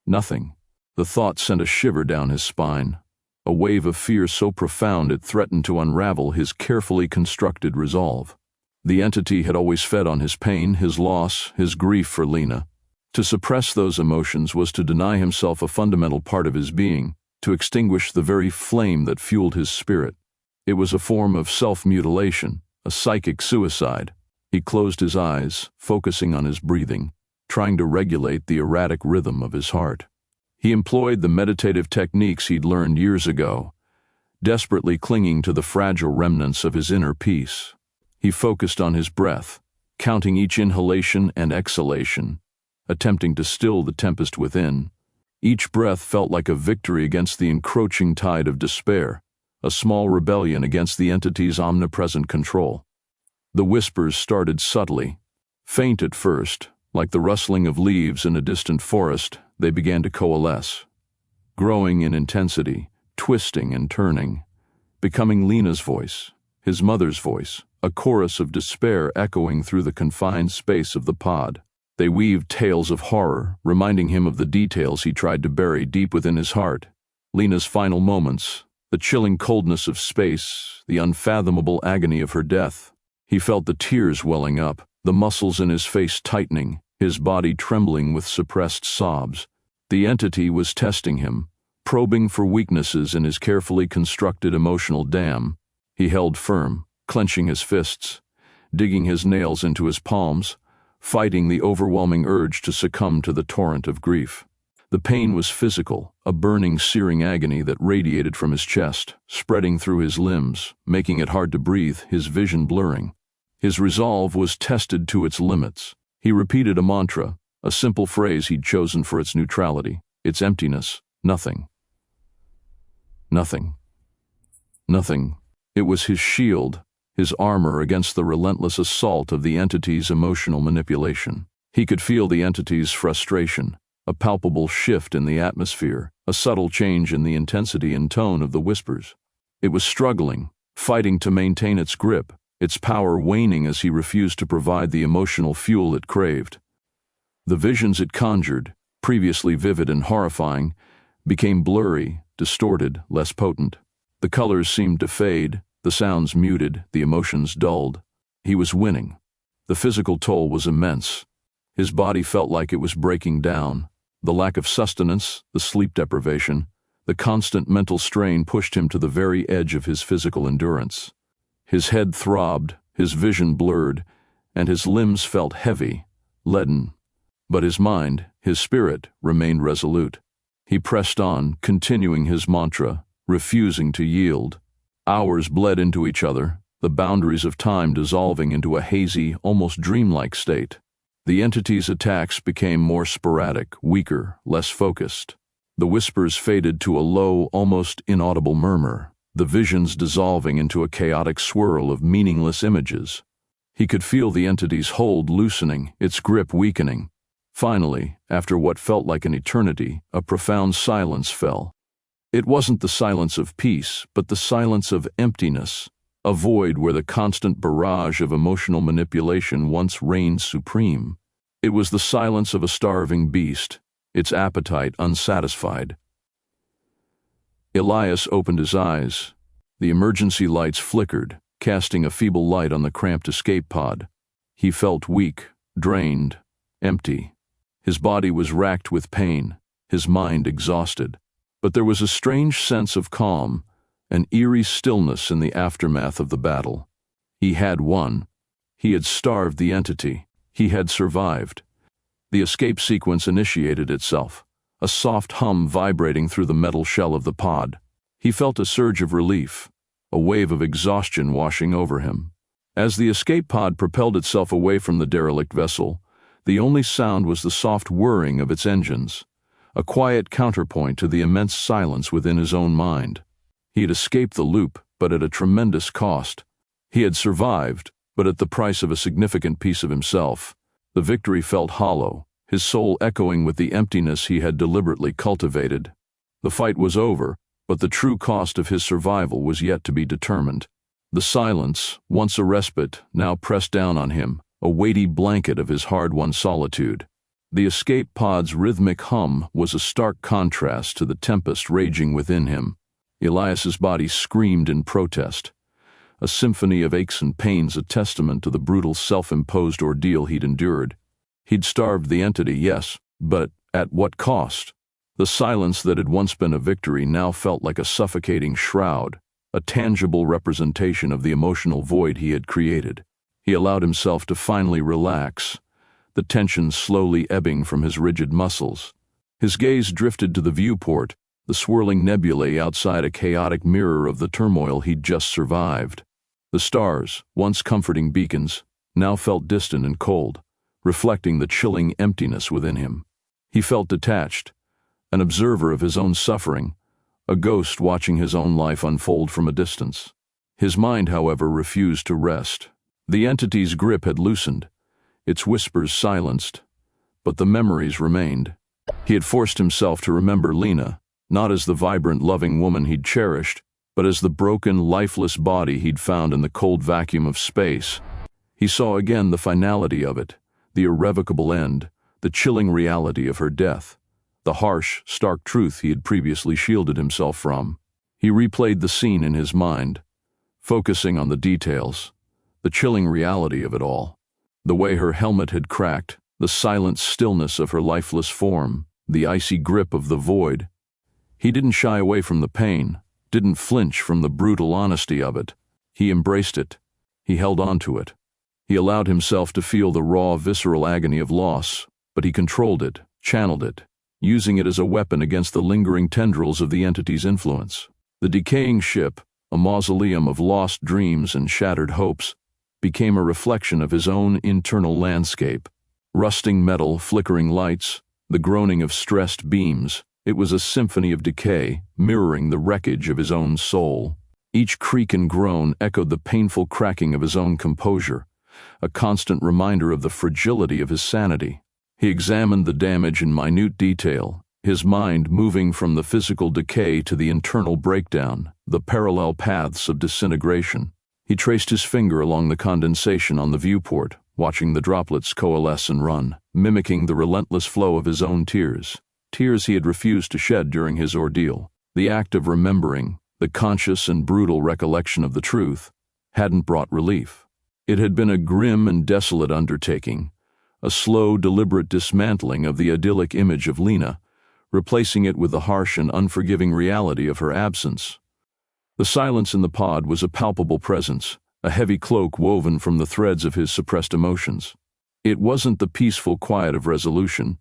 Speaker 1: nothing. The thought sent a shiver down his spine, a wave of fear so profound it threatened to unravel his carefully constructed resolve. The entity had always fed on his pain, his loss, his grief for Lena. To suppress those emotions was to deny himself a fundamental part of his being, to extinguish the very flame that fueled his spirit. It was a form of self-mutilation, a psychic suicide. He closed his eyes, focusing on his breathing, trying to regulate the erratic rhythm of his heart. He employed the meditative techniques he'd learned years ago, desperately clinging to the fragile remnants of his inner peace. He focused on his breath, counting each inhalation and exhalation, attempting to still the tempest within. Each breath felt like a victory against the encroaching tide of despair, a small rebellion against the entity's omnipresent control. The whispers started subtly, faint at first, like the rustling of leaves in a distant forest. They began to coalesce, growing in intensity, twisting and turning, becoming Lena's voice, his mother's voice, a chorus of despair echoing through the confined space of the pod. They weaved tales of horror, reminding him of the details he tried to bury deep within his heart. Lena's final moments, the chilling coldness of space, the unfathomable agony of her death. He felt the tears welling up, the muscles in his face tightening, his body trembling with suppressed sobs. The entity was testing him, probing for weaknesses in his carefully constructed emotional dam. He held firm, clenching his fists, digging his nails into his palms, fighting the overwhelming urge to succumb to the torrent of grief. The pain was physical, a burning, searing agony that radiated from his chest, spreading through his limbs, making it hard to breathe, his vision blurring. His resolve was tested to its limits. He repeated a mantra, a simple phrase he'd chosen for its neutrality, its emptiness: nothing. Nothing. Nothing. It was his shield, his armor against the relentless assault of the entity's emotional manipulation. He could feel the entity's frustration, a palpable shift in the atmosphere, a subtle change in the intensity and tone of the whispers. It was struggling, fighting to maintain its grip, its power waning as he refused to provide the emotional fuel it craved. The visions it conjured, previously vivid and horrifying, became blurry, distorted, less potent. The colors seemed to fade, the sounds muted, the emotions dulled. He was winning. The physical toll was immense. His body felt like it was breaking down. The lack of sustenance, the sleep deprivation, the constant mental strain pushed him to the very edge of his physical endurance. His head throbbed, his vision blurred, and his limbs felt heavy, leaden. But his mind, his spirit, remained resolute. He pressed on, continuing his mantra, refusing to yield. Hours bled into each other, the boundaries of time dissolving into a hazy, almost dreamlike state. The entity's attacks became more sporadic, weaker, less focused. The whispers faded to a low, almost inaudible murmur, the visions dissolving into a chaotic swirl of meaningless images. He could feel the entity's hold loosening, its grip weakening. Finally, after what felt like an eternity, a profound silence fell. It wasn't the silence of peace, but the silence of emptiness, a void where the constant barrage of emotional manipulation once reigned supreme. It was the silence of a starving beast, its appetite unsatisfied. Elias opened his eyes. The emergency lights flickered, casting a feeble light on the cramped escape pod. He felt weak, drained, empty. His body was racked with pain, his mind exhausted. But there was a strange sense of calm, an eerie stillness in the aftermath of the battle. He had won. He had starved the entity. He had survived. The escape sequence initiated itself, a soft hum vibrating through the metal shell of the pod. He felt a surge of relief, a wave of exhaustion washing over him. As the escape pod propelled itself away from the derelict vessel, the only sound was the soft whirring of its engines, a quiet counterpoint to the immense silence within his own mind. He had escaped the loop, but at a tremendous cost. He had survived, but at the price of a significant piece of himself. The victory felt hollow, his soul echoing with the emptiness he had deliberately cultivated. The fight was over, but the true cost of his survival was yet to be determined. The silence, once a respite, now pressed down on him, a weighty blanket of his hard-won solitude. The escape pod's rhythmic hum was a stark contrast to the tempest raging within him. Elias's body screamed in protest, a symphony of aches and pains, a testament to the brutal self-imposed ordeal he'd endured. He'd starved the entity, yes, but at what cost? The silence that had once been a victory now felt like a suffocating shroud, a tangible representation of the emotional void he had created. He allowed himself to finally relax, the tension slowly ebbing from his rigid muscles. His gaze drifted to the viewport, the swirling nebulae outside a chaotic mirror of the turmoil he'd just survived. The stars, once comforting beacons, now felt distant and cold, reflecting the chilling emptiness within him. He felt detached, an observer of his own suffering, a ghost watching his own life unfold from a distance. His mind, however, refused to rest. The entity's grip had loosened, its whispers silenced, but the memories remained. He had forced himself to remember Lena, not as the vibrant, loving woman he'd cherished, but as the broken, lifeless body he'd found in the cold vacuum of space. He saw again the finality of it, the irrevocable end, the chilling reality of her death, the harsh, stark truth he had previously shielded himself from. He replayed the scene in his mind, focusing on the details, the chilling reality of it all. The way her helmet had cracked, the silent stillness of her lifeless form, the icy grip of the void. He didn't shy away from the pain, didn't flinch from the brutal honesty of it. He embraced it. He held on to it. He allowed himself to feel the raw, visceral agony of loss, but he controlled it, channeled it, using it as a weapon against the lingering tendrils of the entity's influence. The decaying ship, a mausoleum of lost dreams and shattered hopes, became a reflection of his own internal landscape. Rusting metal, flickering lights, the groaning of stressed beams. It was a symphony of decay, mirroring the wreckage of his own soul. Each creak and groan echoed the painful cracking of his own composure, a constant reminder of the fragility of his sanity. He examined the damage in minute detail, his mind moving from the physical decay to the internal breakdown, the parallel paths of disintegration. He traced his finger along the condensation on the viewport, watching the droplets coalesce and run, mimicking the relentless flow of his own tears. Tears he had refused to shed during his ordeal. The act of remembering, the conscious and brutal recollection of the truth, hadn't brought relief. It had been a grim and desolate undertaking, a slow, deliberate dismantling of the idyllic image of Lena, replacing it with the harsh and unforgiving reality of her absence. The silence in the pod was a palpable presence, a heavy cloak woven from the threads of his suppressed emotions. It wasn't the peaceful quiet of resolution,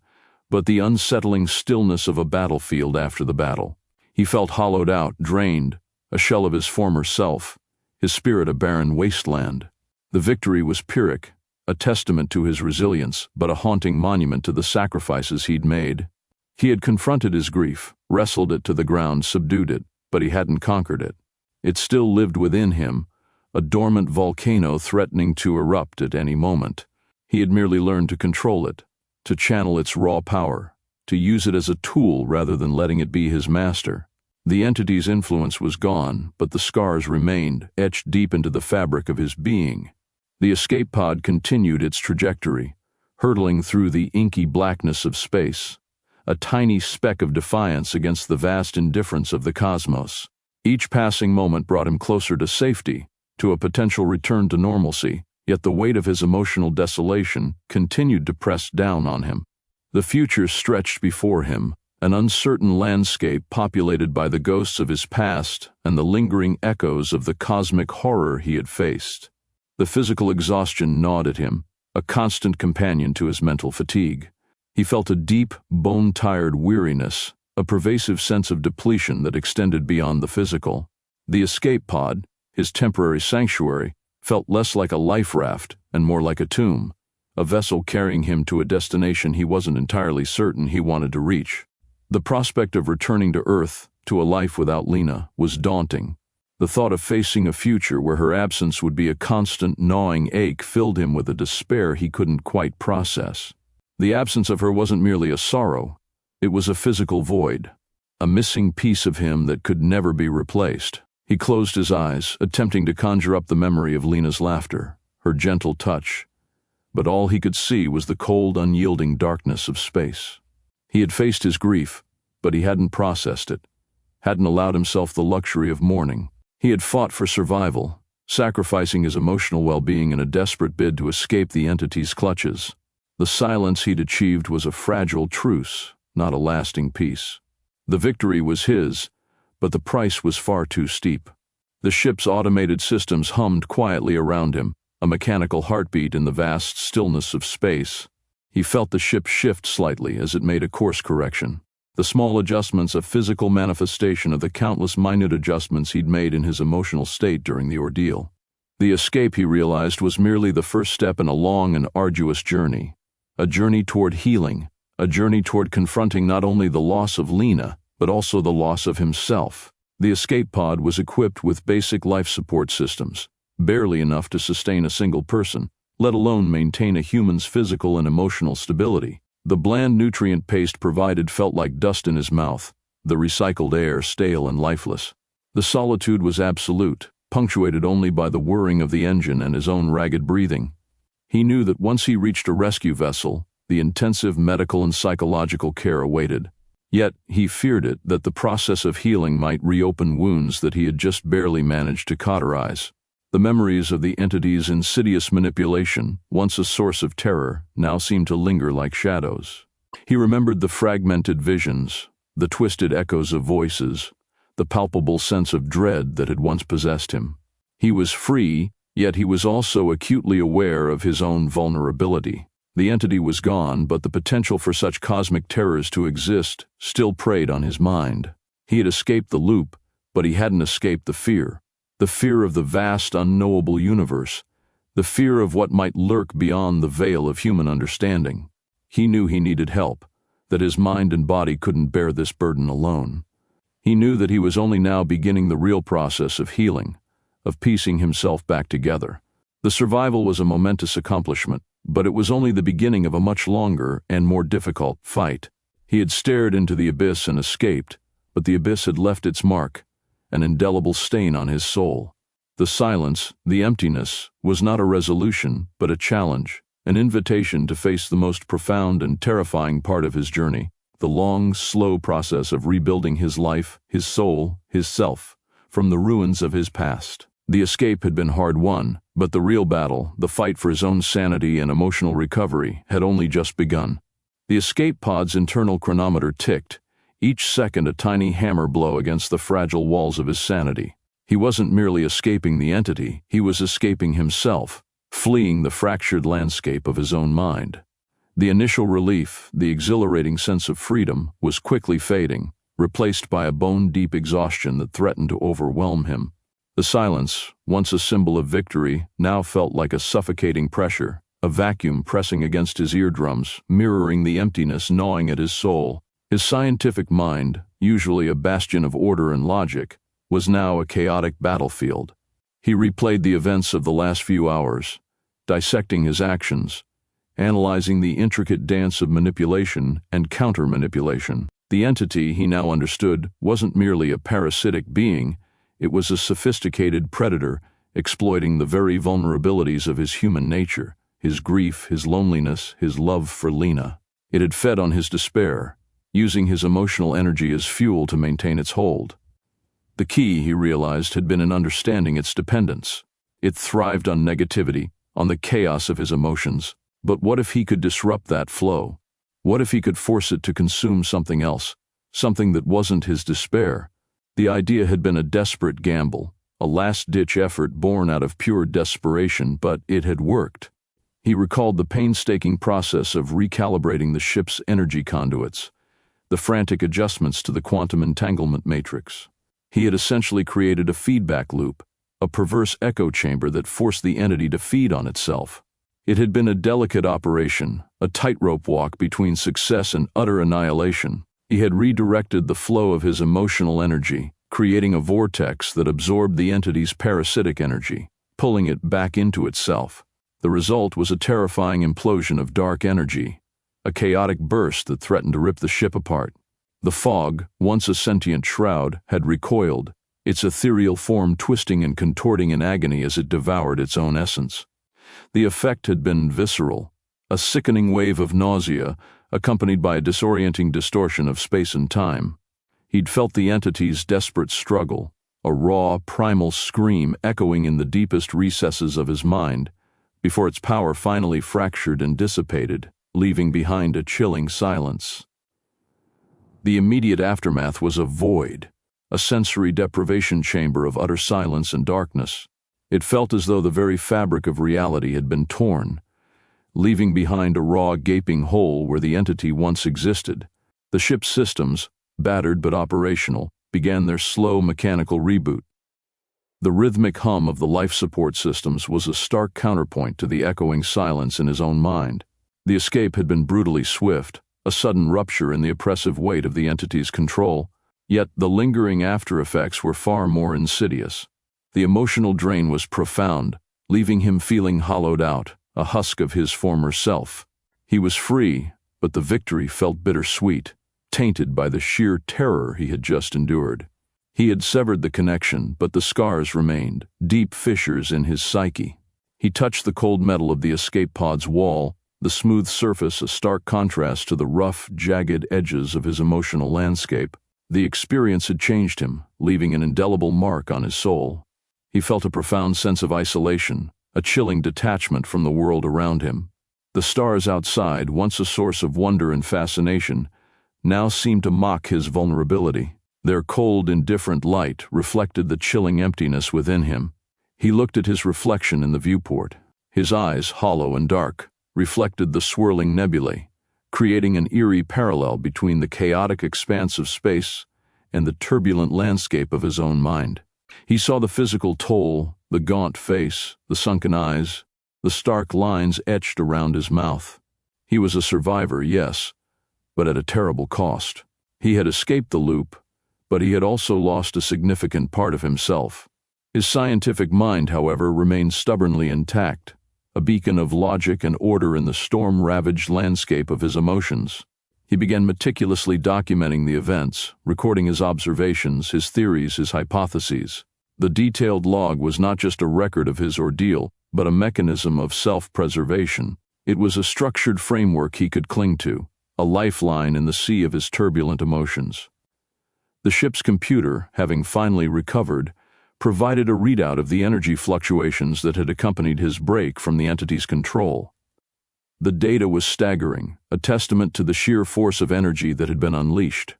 Speaker 1: but the unsettling stillness of a battlefield after the battle. He felt hollowed out, drained, a shell of his former self, his spirit a barren wasteland. The victory was Pyrrhic, a testament to his resilience, but a haunting monument to the sacrifices he'd made. He had confronted his grief, wrestled it to the ground, subdued it, but he hadn't conquered it. It still lived within him, a dormant volcano threatening to erupt at any moment. He had merely learned to control it, to channel its raw power, to use it as a tool rather than letting it be his master. The entity's influence was gone, but the scars remained, etched deep into the fabric of his being. The escape pod continued its trajectory, hurtling through the inky blackness of space, a tiny speck of defiance against the vast indifference of the cosmos. Each passing moment brought him closer to safety, to a potential return to normalcy, yet the weight of his emotional desolation continued to press down on him. The future stretched before him, an uncertain landscape populated by the ghosts of his past and the lingering echoes of the cosmic horror he had faced. The physical exhaustion gnawed at him, a constant companion to his mental fatigue. He felt a deep, bone-tired weariness, a pervasive sense of depletion that extended beyond the physical. The escape pod, his temporary sanctuary, felt less like a life raft and more like a tomb, a vessel carrying him to a destination he wasn't entirely certain he wanted to reach. The prospect of returning to Earth, to a life without Lena, was daunting. The thought of facing a future where her absence would be a constant gnawing ache filled him with a despair he couldn't quite process. The absence of her wasn't merely a sorrow, it was a physical void, a missing piece of him that could never be replaced. He closed his eyes, attempting to conjure up the memory of Lena's laughter, her gentle touch, but all he could see was the cold, unyielding darkness of space. He had faced his grief, but he hadn't processed it, hadn't allowed himself the luxury of mourning. He had fought for survival, sacrificing his emotional well-being in a desperate bid to escape the entity's clutches. The silence he'd achieved was a fragile truce, not a lasting peace. The victory was his, but the price was far too steep. The ship's automated systems hummed quietly around him, a mechanical heartbeat in the vast stillness of space. He felt the ship shift slightly as it made a course correction. The small adjustments a physical manifestation of the countless minute adjustments he'd made in his emotional state during the ordeal. The escape, he realized, was merely the first step in a long and arduous journey. A journey toward healing, a journey toward confronting not only the loss of Lena, but also the loss of himself. The escape pod was equipped with basic life support systems, barely enough to sustain a single person, let alone maintain a human's physical and emotional stability. The bland nutrient paste provided felt like dust in his mouth, the recycled air stale and lifeless. The solitude was absolute, punctuated only by the whirring of the engine and his own ragged breathing. He knew that once he reached a rescue vessel, the intensive medical and psychological care awaited. Yet, he feared it that the process of healing might reopen wounds that he had just barely managed to cauterize. The memories of the entity's insidious manipulation, once a source of terror, now seemed to linger like shadows. He remembered the fragmented visions, the twisted echoes of voices, the palpable sense of dread that had once possessed him. He was free, yet he was also acutely aware of his own vulnerability. The entity was gone, but the potential for such cosmic terrors to exist still preyed on his mind. He had escaped the loop, but he hadn't escaped the fear of the vast, unknowable universe, the fear of what might lurk beyond the veil of human understanding. He knew he needed help, that his mind and body couldn't bear this burden alone. He knew that he was only now beginning the real process of healing, of piecing himself back together. The survival was a momentous accomplishment, but it was only the beginning of a much longer and more difficult fight. He had stared into the abyss and escaped, but the abyss had left its mark, an indelible stain on his soul. The silence, the emptiness, was not a resolution, but a challenge, an invitation to face the most profound and terrifying part of his journey, the long, slow process of rebuilding his life, his soul, his self, from the ruins of his past. The escape had been hard won, but the real battle, the fight for his own sanity and emotional recovery, had only just begun. The escape pod's internal chronometer ticked, each second a tiny hammer blow against the fragile walls of his sanity. He wasn't merely escaping the entity, he was escaping himself, fleeing the fractured landscape of his own mind. The initial relief, the exhilarating sense of freedom, was quickly fading, replaced by a bone-deep exhaustion that threatened to overwhelm him. The silence, once a symbol of victory, now felt like a suffocating pressure, a vacuum pressing against his eardrums, mirroring the emptiness gnawing at his soul. His scientific mind, usually a bastion of order and logic, was now a chaotic battlefield. He replayed the events of the last few hours, dissecting his actions, analyzing the intricate dance of manipulation and counter-manipulation. The entity, he now understood, wasn't merely a parasitic being, it was a sophisticated predator exploiting the very vulnerabilities of his human nature, his grief, his loneliness, his love for Lena. It had fed on his despair, using his emotional energy as fuel to maintain its hold. The key, he realized, had been in understanding its dependence. It thrived on negativity, on the chaos of his emotions. But what if he could disrupt that flow? What if he could force it to consume something else, something that wasn't his despair? The idea had been a desperate gamble, a last-ditch effort born out of pure desperation, but it had worked. He recalled the painstaking process of recalibrating the ship's energy conduits, the frantic adjustments to the quantum entanglement matrix. He had essentially created a feedback loop, a perverse echo chamber that forced the entity to feed on itself. It had been a delicate operation, a tightrope walk between success and utter annihilation. He had redirected the flow of his emotional energy, creating a vortex that absorbed the entity's parasitic energy, pulling it back into itself. The result was a terrifying implosion of dark energy, a chaotic burst that threatened to rip the ship apart. The fog, once a sentient shroud, had recoiled, its ethereal form twisting and contorting in agony as it devoured its own essence. The effect had been visceral, a sickening wave of nausea, accompanied by a disorienting distortion of space and time. He'd felt the entity's desperate struggle, a raw, primal scream echoing in the deepest recesses of his mind, before its power finally fractured and dissipated, leaving behind a chilling silence. The immediate aftermath was a void, a sensory deprivation chamber of utter silence and darkness. It felt as though the very fabric of reality had been torn, leaving behind a raw, gaping hole where the entity once existed. The ship's systems, battered but operational, began their slow mechanical reboot. The rhythmic hum of the life support systems was a stark counterpoint to the echoing silence in his own mind. The escape had been brutally swift, a sudden rupture in the oppressive weight of the entity's control, yet the lingering after-effects were far more insidious. The emotional drain was profound, leaving him feeling hollowed out, a husk of his former self. He was free, but the victory felt bittersweet, tainted by the sheer terror he had just endured. He had severed the connection, but the scars remained, deep fissures in his psyche. He touched the cold metal of the escape pod's wall, the smooth surface a stark contrast to the rough, jagged edges of his emotional landscape. The experience had changed him, leaving an indelible mark on his soul. He felt a profound sense of isolation, a chilling detachment from the world around him. The stars outside, once a source of wonder and fascination, now seemed to mock his vulnerability. Their cold, indifferent light reflected the chilling emptiness within him. He looked at his reflection in the viewport. His eyes, hollow and dark, reflected the swirling nebulae, creating an eerie parallel between the chaotic expanse of space and the turbulent landscape of his own mind. He saw the physical toll, the gaunt face, the sunken eyes, the stark lines etched around his mouth. He was a survivor, yes, but at a terrible cost. He had escaped the loop, but he had also lost a significant part of himself. His scientific mind, however, remained stubbornly intact, a beacon of logic and order in the storm-ravaged landscape of his emotions. He began meticulously documenting the events, recording his observations, his theories, his hypotheses. The detailed log was not just a record of his ordeal, but a mechanism of self-preservation. It was a structured framework he could cling to, a lifeline in the sea of his turbulent emotions. The ship's computer, having finally recovered, provided a readout of the energy fluctuations that had accompanied his break from the entity's control. The data was staggering, a testament to the sheer force of energy that had been unleashed.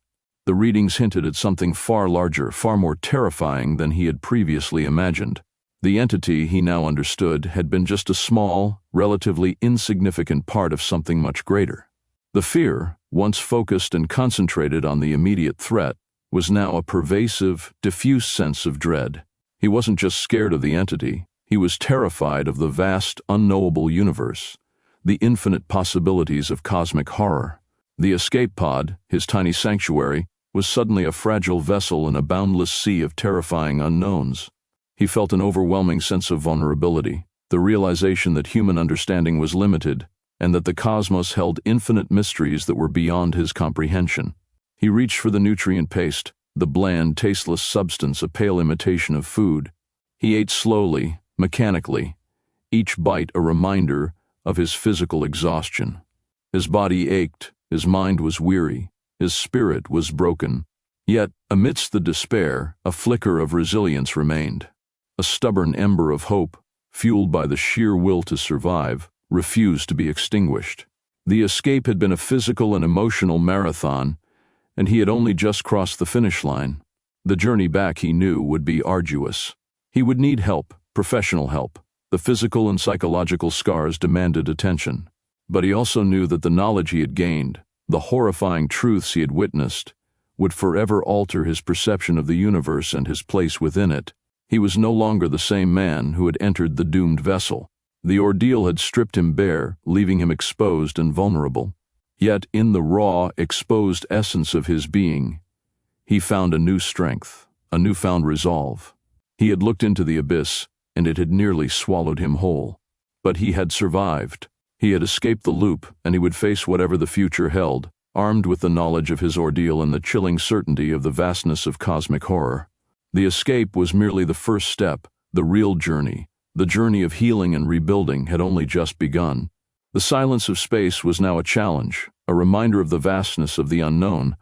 Speaker 1: The readings hinted at something far larger, far more terrifying than he had previously imagined. The entity, he now understood, had been just a small, relatively insignificant part of something much greater. The fear, once focused and concentrated on the immediate threat, was now a pervasive, diffuse sense of dread. He wasn't just scared of the entity, he was terrified of the vast, unknowable universe, the infinite possibilities of cosmic horror. The escape pod, his tiny sanctuary, was suddenly a fragile vessel in a boundless sea of terrifying unknowns. He felt an overwhelming sense of vulnerability, the realization that human understanding was limited, and that the cosmos held infinite mysteries that were beyond his comprehension. He reached for the nutrient paste, the bland, tasteless substance, a pale imitation of food. He ate slowly, mechanically, each bite a reminder of his physical exhaustion. His body ached, his mind was weary, his spirit was broken. Yet, amidst the despair, a flicker of resilience remained. A stubborn ember of hope, fueled by the sheer will to survive, refused to be extinguished. The escape had been a physical and emotional marathon, and he had only just crossed the finish line. The journey back, he knew, would be arduous. He would need help, professional help. The physical and psychological scars demanded attention. But he also knew that the knowledge he had gained, the horrifying truths he had witnessed, would forever alter his perception of the universe and his place within it. He was no longer the same man who had entered the doomed vessel. The ordeal had stripped him bare, leaving him exposed and vulnerable. Yet, in the raw, exposed essence of his being, he found a new strength, a newfound resolve. He had looked into the abyss, and it had nearly swallowed him whole. But he had survived. He had escaped the loop, and he would face whatever the future held, armed with the knowledge of his ordeal and the chilling certainty of the vastness of cosmic horror. The escape was merely the first step. The real journey, the journey of healing and rebuilding, had only just begun. The silence of space was now a challenge, a reminder of the vastness of the unknown,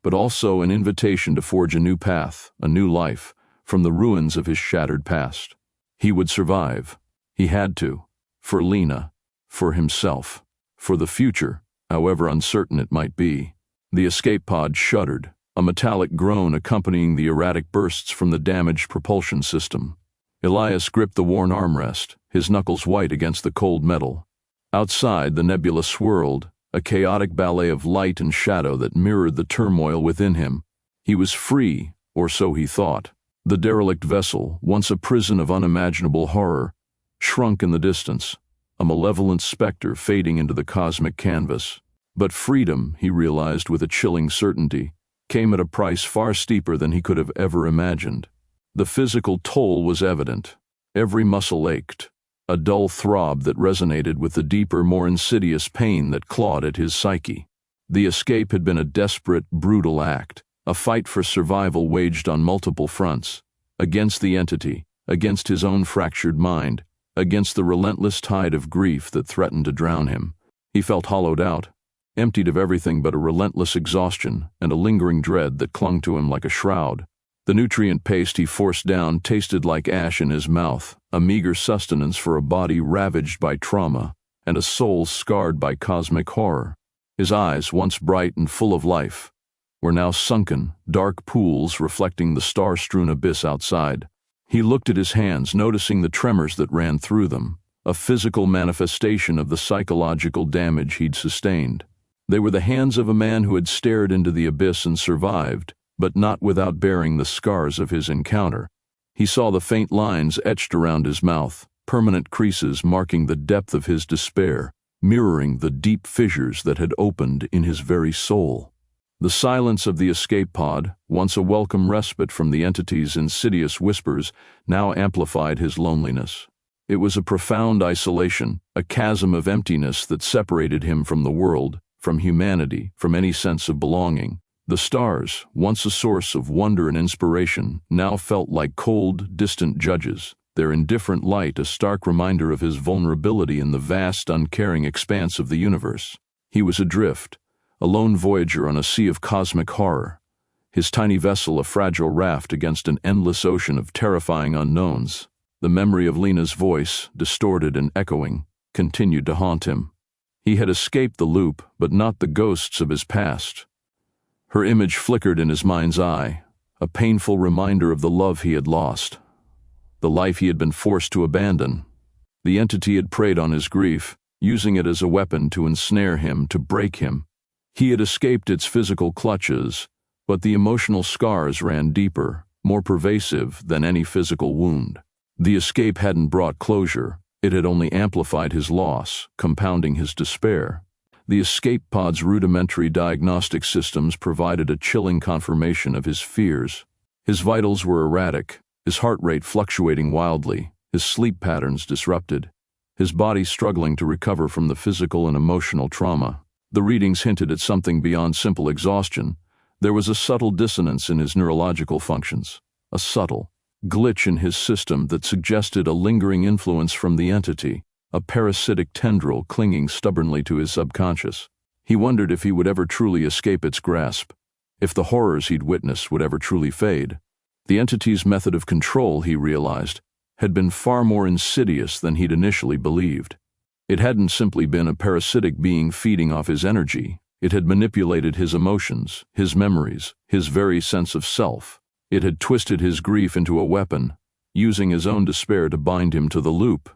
Speaker 1: but also an invitation to forge a new path, a new life, from the ruins of his shattered past. He would survive. He had to. For Lena. For himself. For the future, however uncertain it might be. The escape pod shuddered, a metallic groan accompanying the erratic bursts from the damaged propulsion system. Elias gripped the worn armrest, his knuckles white against the cold metal. Outside, the nebula swirled, a chaotic ballet of light and shadow that mirrored the turmoil within him. He was free, or so he thought. The derelict vessel, once a prison of unimaginable horror, shrunk in the distance, a malevolent specter fading into the cosmic canvas. But freedom, he realized with a chilling certainty, came at a price far steeper than he could have ever imagined. The physical toll was evident. Every muscle ached, a dull throb that resonated with the deeper, more insidious pain that clawed at his psyche. The escape had been a desperate, brutal act, a fight for survival waged on multiple fronts, against the entity, against his own fractured mind, against the relentless tide of grief that threatened to drown him. He felt hollowed out, emptied of everything but a relentless exhaustion and a lingering dread that clung to him like a shroud. The nutrient paste he forced down tasted like ash in his mouth, a meager sustenance for a body ravaged by trauma and a soul scarred by cosmic horror. His eyes, once bright and full of life, were now sunken, dark pools reflecting the star-strewn abyss outside. He looked at his hands, noticing the tremors that ran through them, a physical manifestation of the psychological damage he'd sustained. They were the hands of a man who had stared into the abyss and survived, but not without bearing the scars of his encounter. He saw the faint lines etched around his mouth, permanent creases marking the depth of his despair, mirroring the deep fissures that had opened in his very soul. The silence of the escape pod, once a welcome respite from the entity's insidious whispers, now amplified his loneliness. It was a profound isolation, a chasm of emptiness that separated him from the world, from humanity, from any sense of belonging. The stars, once a source of wonder and inspiration, now felt like cold, distant judges, their indifferent light a stark reminder of his vulnerability in the vast, uncaring expanse of the universe. He was adrift, a lone voyager on a sea of cosmic horror, his tiny vessel a fragile raft against an endless ocean of terrifying unknowns. The memory of Lena's voice, distorted and echoing, continued to haunt him. He had escaped the loop, but not the ghosts of his past. Her image flickered in his mind's eye, a painful reminder of the love he had lost, the life he had been forced to abandon. The entity had preyed on his grief, using it as a weapon to ensnare him, to break him. He had escaped its physical clutches, but the emotional scars ran deeper, more pervasive than any physical wound. The escape hadn't brought closure, it had only amplified his loss, compounding his despair. The escape pod's rudimentary diagnostic systems provided a chilling confirmation of his fears. His vitals were erratic, his heart rate fluctuating wildly, his sleep patterns disrupted, his body struggling to recover from the physical and emotional trauma. The readings hinted at something beyond simple exhaustion. There was a subtle dissonance in his neurological functions, a subtle glitch in his system that suggested a lingering influence from the entity, a parasitic tendril clinging stubbornly to his subconscious. He wondered if he would ever truly escape its grasp, if the horrors he'd witnessed would ever truly fade. The entity's method of control, he realized, had been far more insidious than he'd initially believed. It hadn't simply been a parasitic being feeding off his energy. It had manipulated his emotions, his memories, his very sense of self. It had twisted his grief into a weapon, using his own despair to bind him to the loop.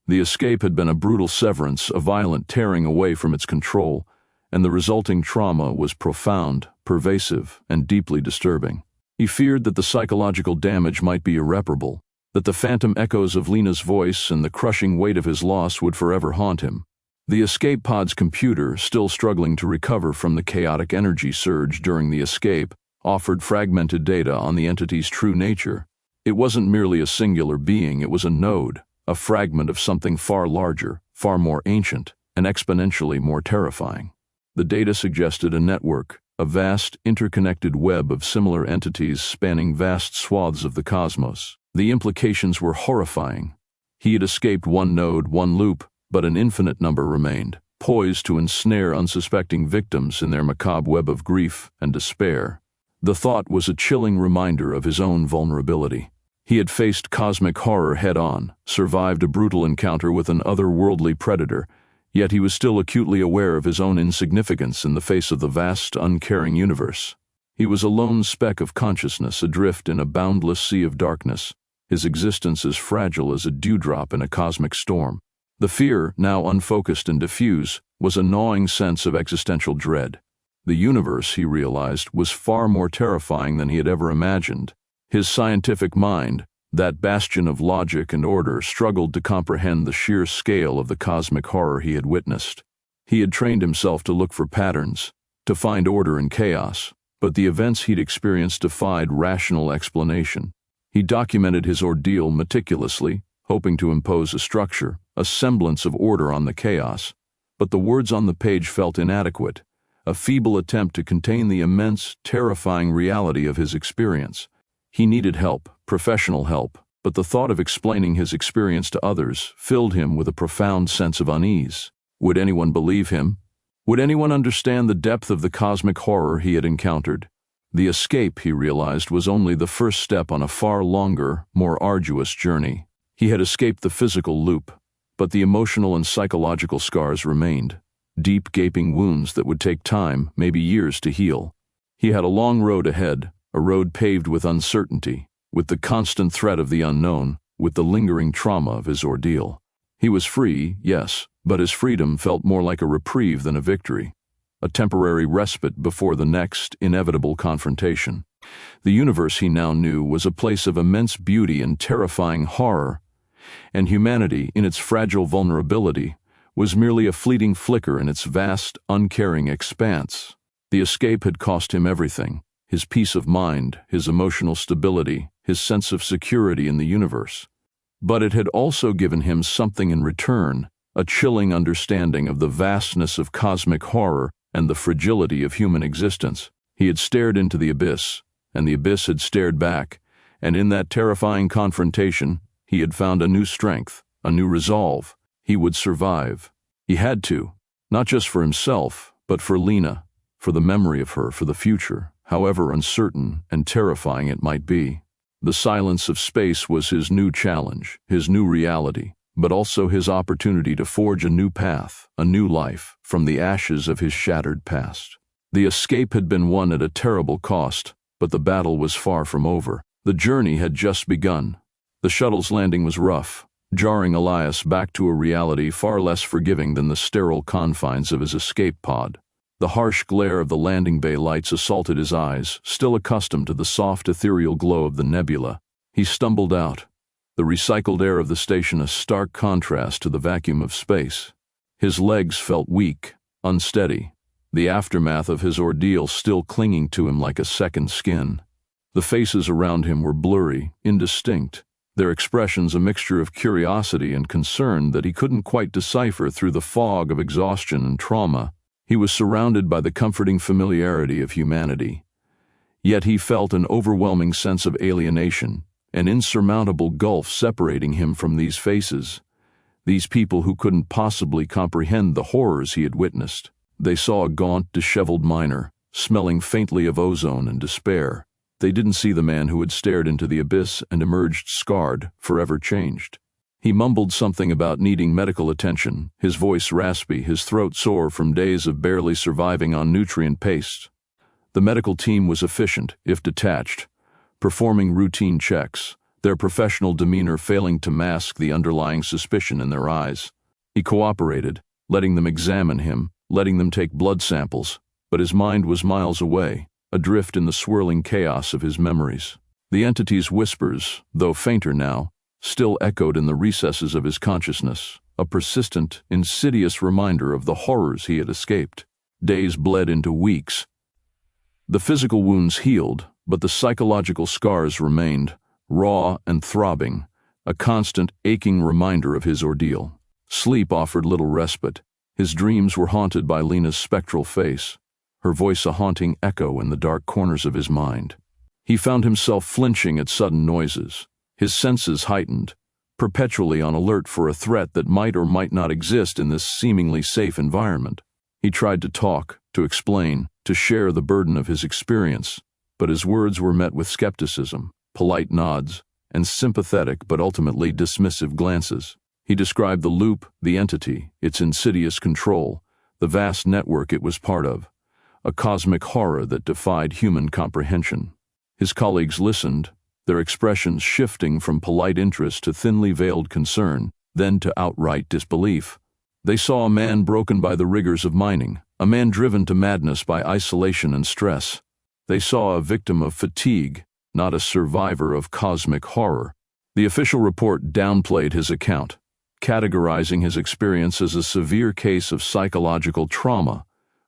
Speaker 1: The escape had been a brutal severance, a violent tearing away from its control, and the resulting trauma was profound, pervasive, and deeply disturbing. He feared that the psychological damage might be irreparable, that the phantom echoes of Lena's voice and the crushing weight of his loss would forever haunt him. The escape pod's computer, still struggling to recover from the chaotic energy surge during the escape, offered fragmented data on the entity's true nature. It wasn't merely a singular being, it was a node, a fragment of something far larger, far more ancient, and exponentially more terrifying. The data suggested a network, a vast, interconnected web of similar entities spanning vast swaths of the cosmos. The implications were horrifying. He had escaped one node, one loop, but an infinite number remained, poised to ensnare unsuspecting victims in their macabre web of grief and despair. The thought was a chilling reminder of his own vulnerability. He had faced cosmic horror head-on, survived a brutal encounter with an otherworldly predator, yet he was still acutely aware of his own insignificance in the face of the vast, uncaring universe. He was a lone speck of consciousness adrift in a boundless sea of darkness, his existence as fragile as a dewdrop in a cosmic storm. The fear, now unfocused and diffuse, was a gnawing sense of existential dread. The universe, he realized, was far more terrifying than he had ever imagined. His scientific mind, that bastion of logic and order, struggled to comprehend the sheer scale of the cosmic horror he had witnessed. He had trained himself to look for patterns, to find order in chaos, but the events he'd experienced defied rational explanation. He documented his ordeal meticulously, hoping to impose a structure, a semblance of order on the chaos, but the words on the page felt inadequate, a feeble attempt to contain the immense, terrifying reality of his experience. He needed help, professional help, but the thought of explaining his experience to others filled him with a profound sense of unease. Would anyone believe him? Would anyone understand the depth of the cosmic horror he had encountered? The escape, he realized, was only the first step on a far longer, more arduous journey. He had escaped the physical loop, but the emotional and psychological scars remained, deep gaping wounds that would take time, maybe years, to heal. He had a long road ahead, a road paved with uncertainty, with the constant threat of the unknown, with the lingering trauma of his ordeal. He was free, yes, but his freedom felt more like a reprieve than a victory, a temporary respite before the next, inevitable confrontation. The universe, he now knew, was a place of immense beauty and terrifying horror, and humanity, in its fragile vulnerability, was merely a fleeting flicker in its vast, uncaring expanse. The escape had cost him everything: his peace of mind, his emotional stability, his sense of security in the universe. But it had also given him something in return, a chilling understanding of the vastness of cosmic horror and the fragility of human existence. He had stared into the abyss, and the abyss had stared back, and in that terrifying confrontation, he had found a new strength, a new resolve. He would survive. He had to, not just for himself, but for Lena, for the memory of her, for the future, however uncertain and terrifying it might be. The silence of space was his new challenge, his new reality, but also his opportunity to forge a new path, a new life, from the ashes of his shattered past. The escape had been won at a terrible cost, but the battle was far from over. The journey had just begun. The shuttle's landing was rough, jarring Elias back to a reality far less forgiving than the sterile confines of his escape pod. The harsh glare of the landing bay lights assaulted his eyes, still accustomed to the soft ethereal glow of the nebula. He stumbled out, the recycled air of the station a stark contrast to the vacuum of space. His legs felt weak, unsteady, the aftermath of his ordeal still clinging to him like a second skin. The faces around him were blurry, indistinct, their expressions a mixture of curiosity and concern that he couldn't quite decipher through the fog of exhaustion and trauma. He was surrounded by the comforting familiarity of humanity. Yet he felt an overwhelming sense of alienation, an insurmountable gulf separating him from these faces, these people who couldn't possibly comprehend the horrors he had witnessed. They saw a gaunt, disheveled miner, smelling faintly of ozone and despair. They didn't see the man who had stared into the abyss and emerged scarred, forever changed. He mumbled something about needing medical attention, his voice raspy, his throat sore from days of barely surviving on nutrient paste. The medical team was efficient, if detached, performing routine checks, their professional demeanor failing to mask the underlying suspicion in their eyes. He cooperated, letting them examine him, letting them take blood samples, but his mind was miles away, adrift in the swirling chaos of his memories. The entity's whispers, though fainter now, still echoed in the recesses of his consciousness, a persistent, insidious reminder of the horrors he had escaped. Days bled into weeks. The physical wounds healed, but the psychological scars remained, raw and throbbing, a constant, aching reminder of his ordeal. Sleep offered little respite. His dreams were haunted by Lena's spectral face, her voice a haunting echo in the dark corners of his mind. He found himself flinching at sudden noises, his senses heightened, perpetually on alert for a threat that might or might not exist in this seemingly safe environment. He tried to talk, to explain, to share the burden of his experience, but his words were met with skepticism, polite nods, and sympathetic but ultimately dismissive glances. He described the loop, the entity, its insidious control, the vast network it was part of, a cosmic horror that defied human comprehension. His colleagues listened, their expressions shifting from polite interest to thinly veiled concern, then to outright disbelief. They saw a man broken by the rigors of mining, a man driven to madness by isolation and stress. They saw a victim of fatigue, not a survivor of cosmic horror. The official report downplayed his account, categorizing his experience as a severe case of psychological trauma,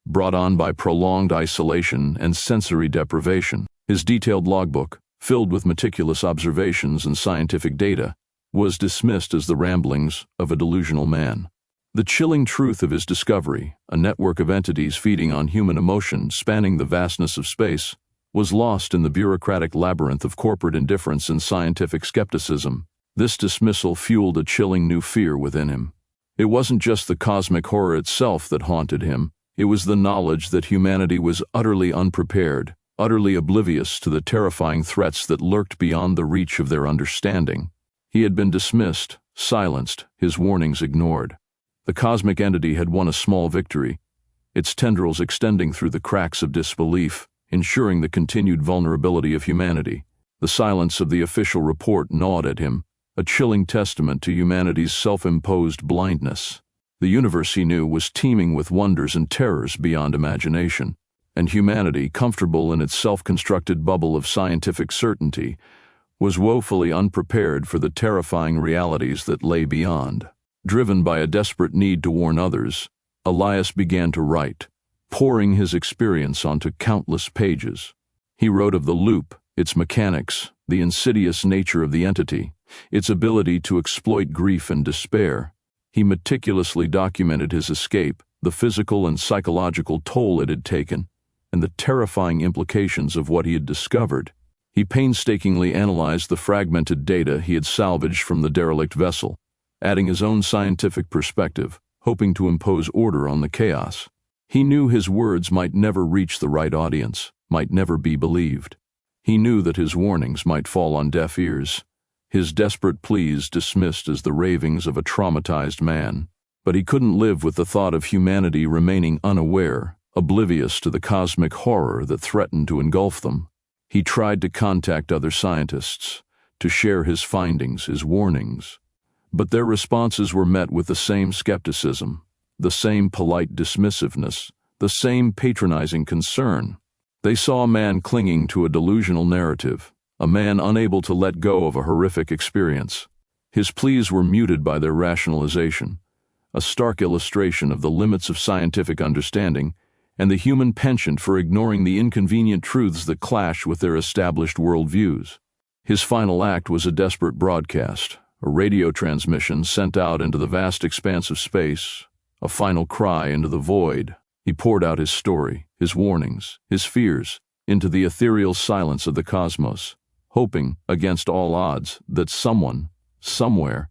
Speaker 1: brought on by prolonged isolation and sensory deprivation. His detailed logbook, filled with meticulous observations and scientific data, was dismissed as the ramblings of a delusional man. The chilling truth of his discovery, a network of entities feeding on human emotion spanning the vastness of space, was lost in the bureaucratic labyrinth of corporate indifference and scientific skepticism. This dismissal fueled a chilling new fear within him. It wasn't just the cosmic horror itself that haunted him, it was the knowledge that humanity was utterly unprepared, utterly oblivious to the terrifying threats that lurked beyond the reach of their understanding. He had been dismissed, silenced, his warnings ignored. The cosmic entity had won a small victory, its tendrils extending through the cracks of disbelief, ensuring the continued vulnerability of humanity. The silence of the official report gnawed at him, a chilling testament to humanity's self-imposed blindness. The universe, he knew, was teeming with wonders and terrors beyond imagination, and humanity, comfortable in its self-constructed bubble of scientific certainty, was woefully unprepared for the terrifying realities that lay beyond. Driven by a desperate need to warn others, Elias began to write, pouring his experience onto countless pages. He wrote of the loop, its mechanics, the insidious nature of the entity, its ability to exploit grief and despair. He meticulously documented his escape, the physical and psychological toll it had taken, and the terrifying implications of what he had discovered. He painstakingly analyzed the fragmented data he had salvaged from the derelict vessel, adding his own scientific perspective, hoping to impose order on the chaos. He knew his words might never reach the right audience, might never be believed. He knew that his warnings might fall on deaf ears, his desperate pleas dismissed as the ravings of a traumatized man. But he couldn't live with the thought of humanity remaining unaware, oblivious to the cosmic horror that threatened to engulf them. He tried to contact other scientists, to share his findings, his warnings. But their responses were met with the same skepticism, the same polite dismissiveness, the same patronizing concern. They saw a man clinging to a delusional narrative, a man unable to let go of a horrific experience. His pleas were muted by their rationalization, a stark illustration of the limits of scientific understanding and the human penchant for ignoring the inconvenient truths that clash with their established worldviews. His final act was a desperate broadcast, a radio transmission sent out into the vast expanse of space, a final cry into the void. He poured out his story, his warnings, his fears, into the ethereal silence of the cosmos, hoping, against all odds, that someone, somewhere,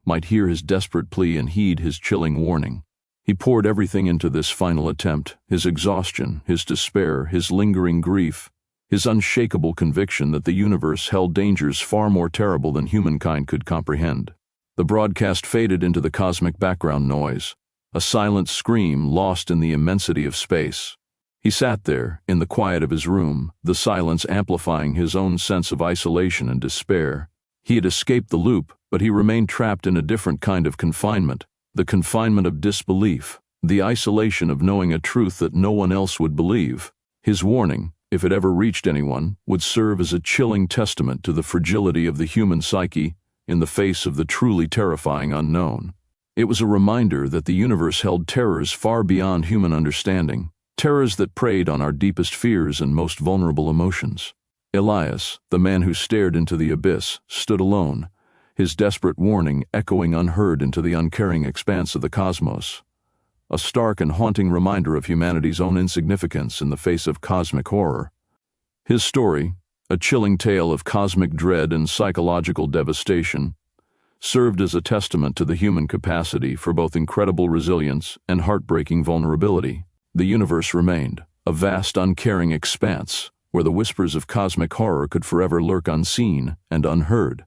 Speaker 1: might hear his desperate plea and heed his chilling warning. He poured everything into this final attempt, his exhaustion, his despair, his lingering grief, his unshakable conviction that the universe held dangers far more terrible than humankind could comprehend. The broadcast faded into the cosmic background noise, a silent scream lost in the immensity of space. He sat there, in the quiet of his room, the silence amplifying his own sense of isolation and despair. He had escaped the loop, but he remained trapped in a different kind of confinement, the confinement of disbelief, the isolation of knowing a truth that no one else would believe. His warning, if it ever reached anyone, would serve as a chilling testament to the fragility of the human psyche in the face of the truly terrifying unknown. It was a reminder that the universe held terrors far beyond human understanding, terrors that preyed on our deepest fears and most vulnerable emotions. Elias, the man who stared into the abyss, stood alone, his desperate warning echoing unheard into the uncaring expanse of the cosmos, a stark and haunting reminder of humanity's own insignificance in the face of cosmic horror. His story, a chilling tale of cosmic dread and psychological devastation, served as a testament to the human capacity for both incredible resilience and heartbreaking vulnerability. The universe remained, a vast, uncaring expanse, where the whispers of cosmic horror could forever lurk unseen and unheard.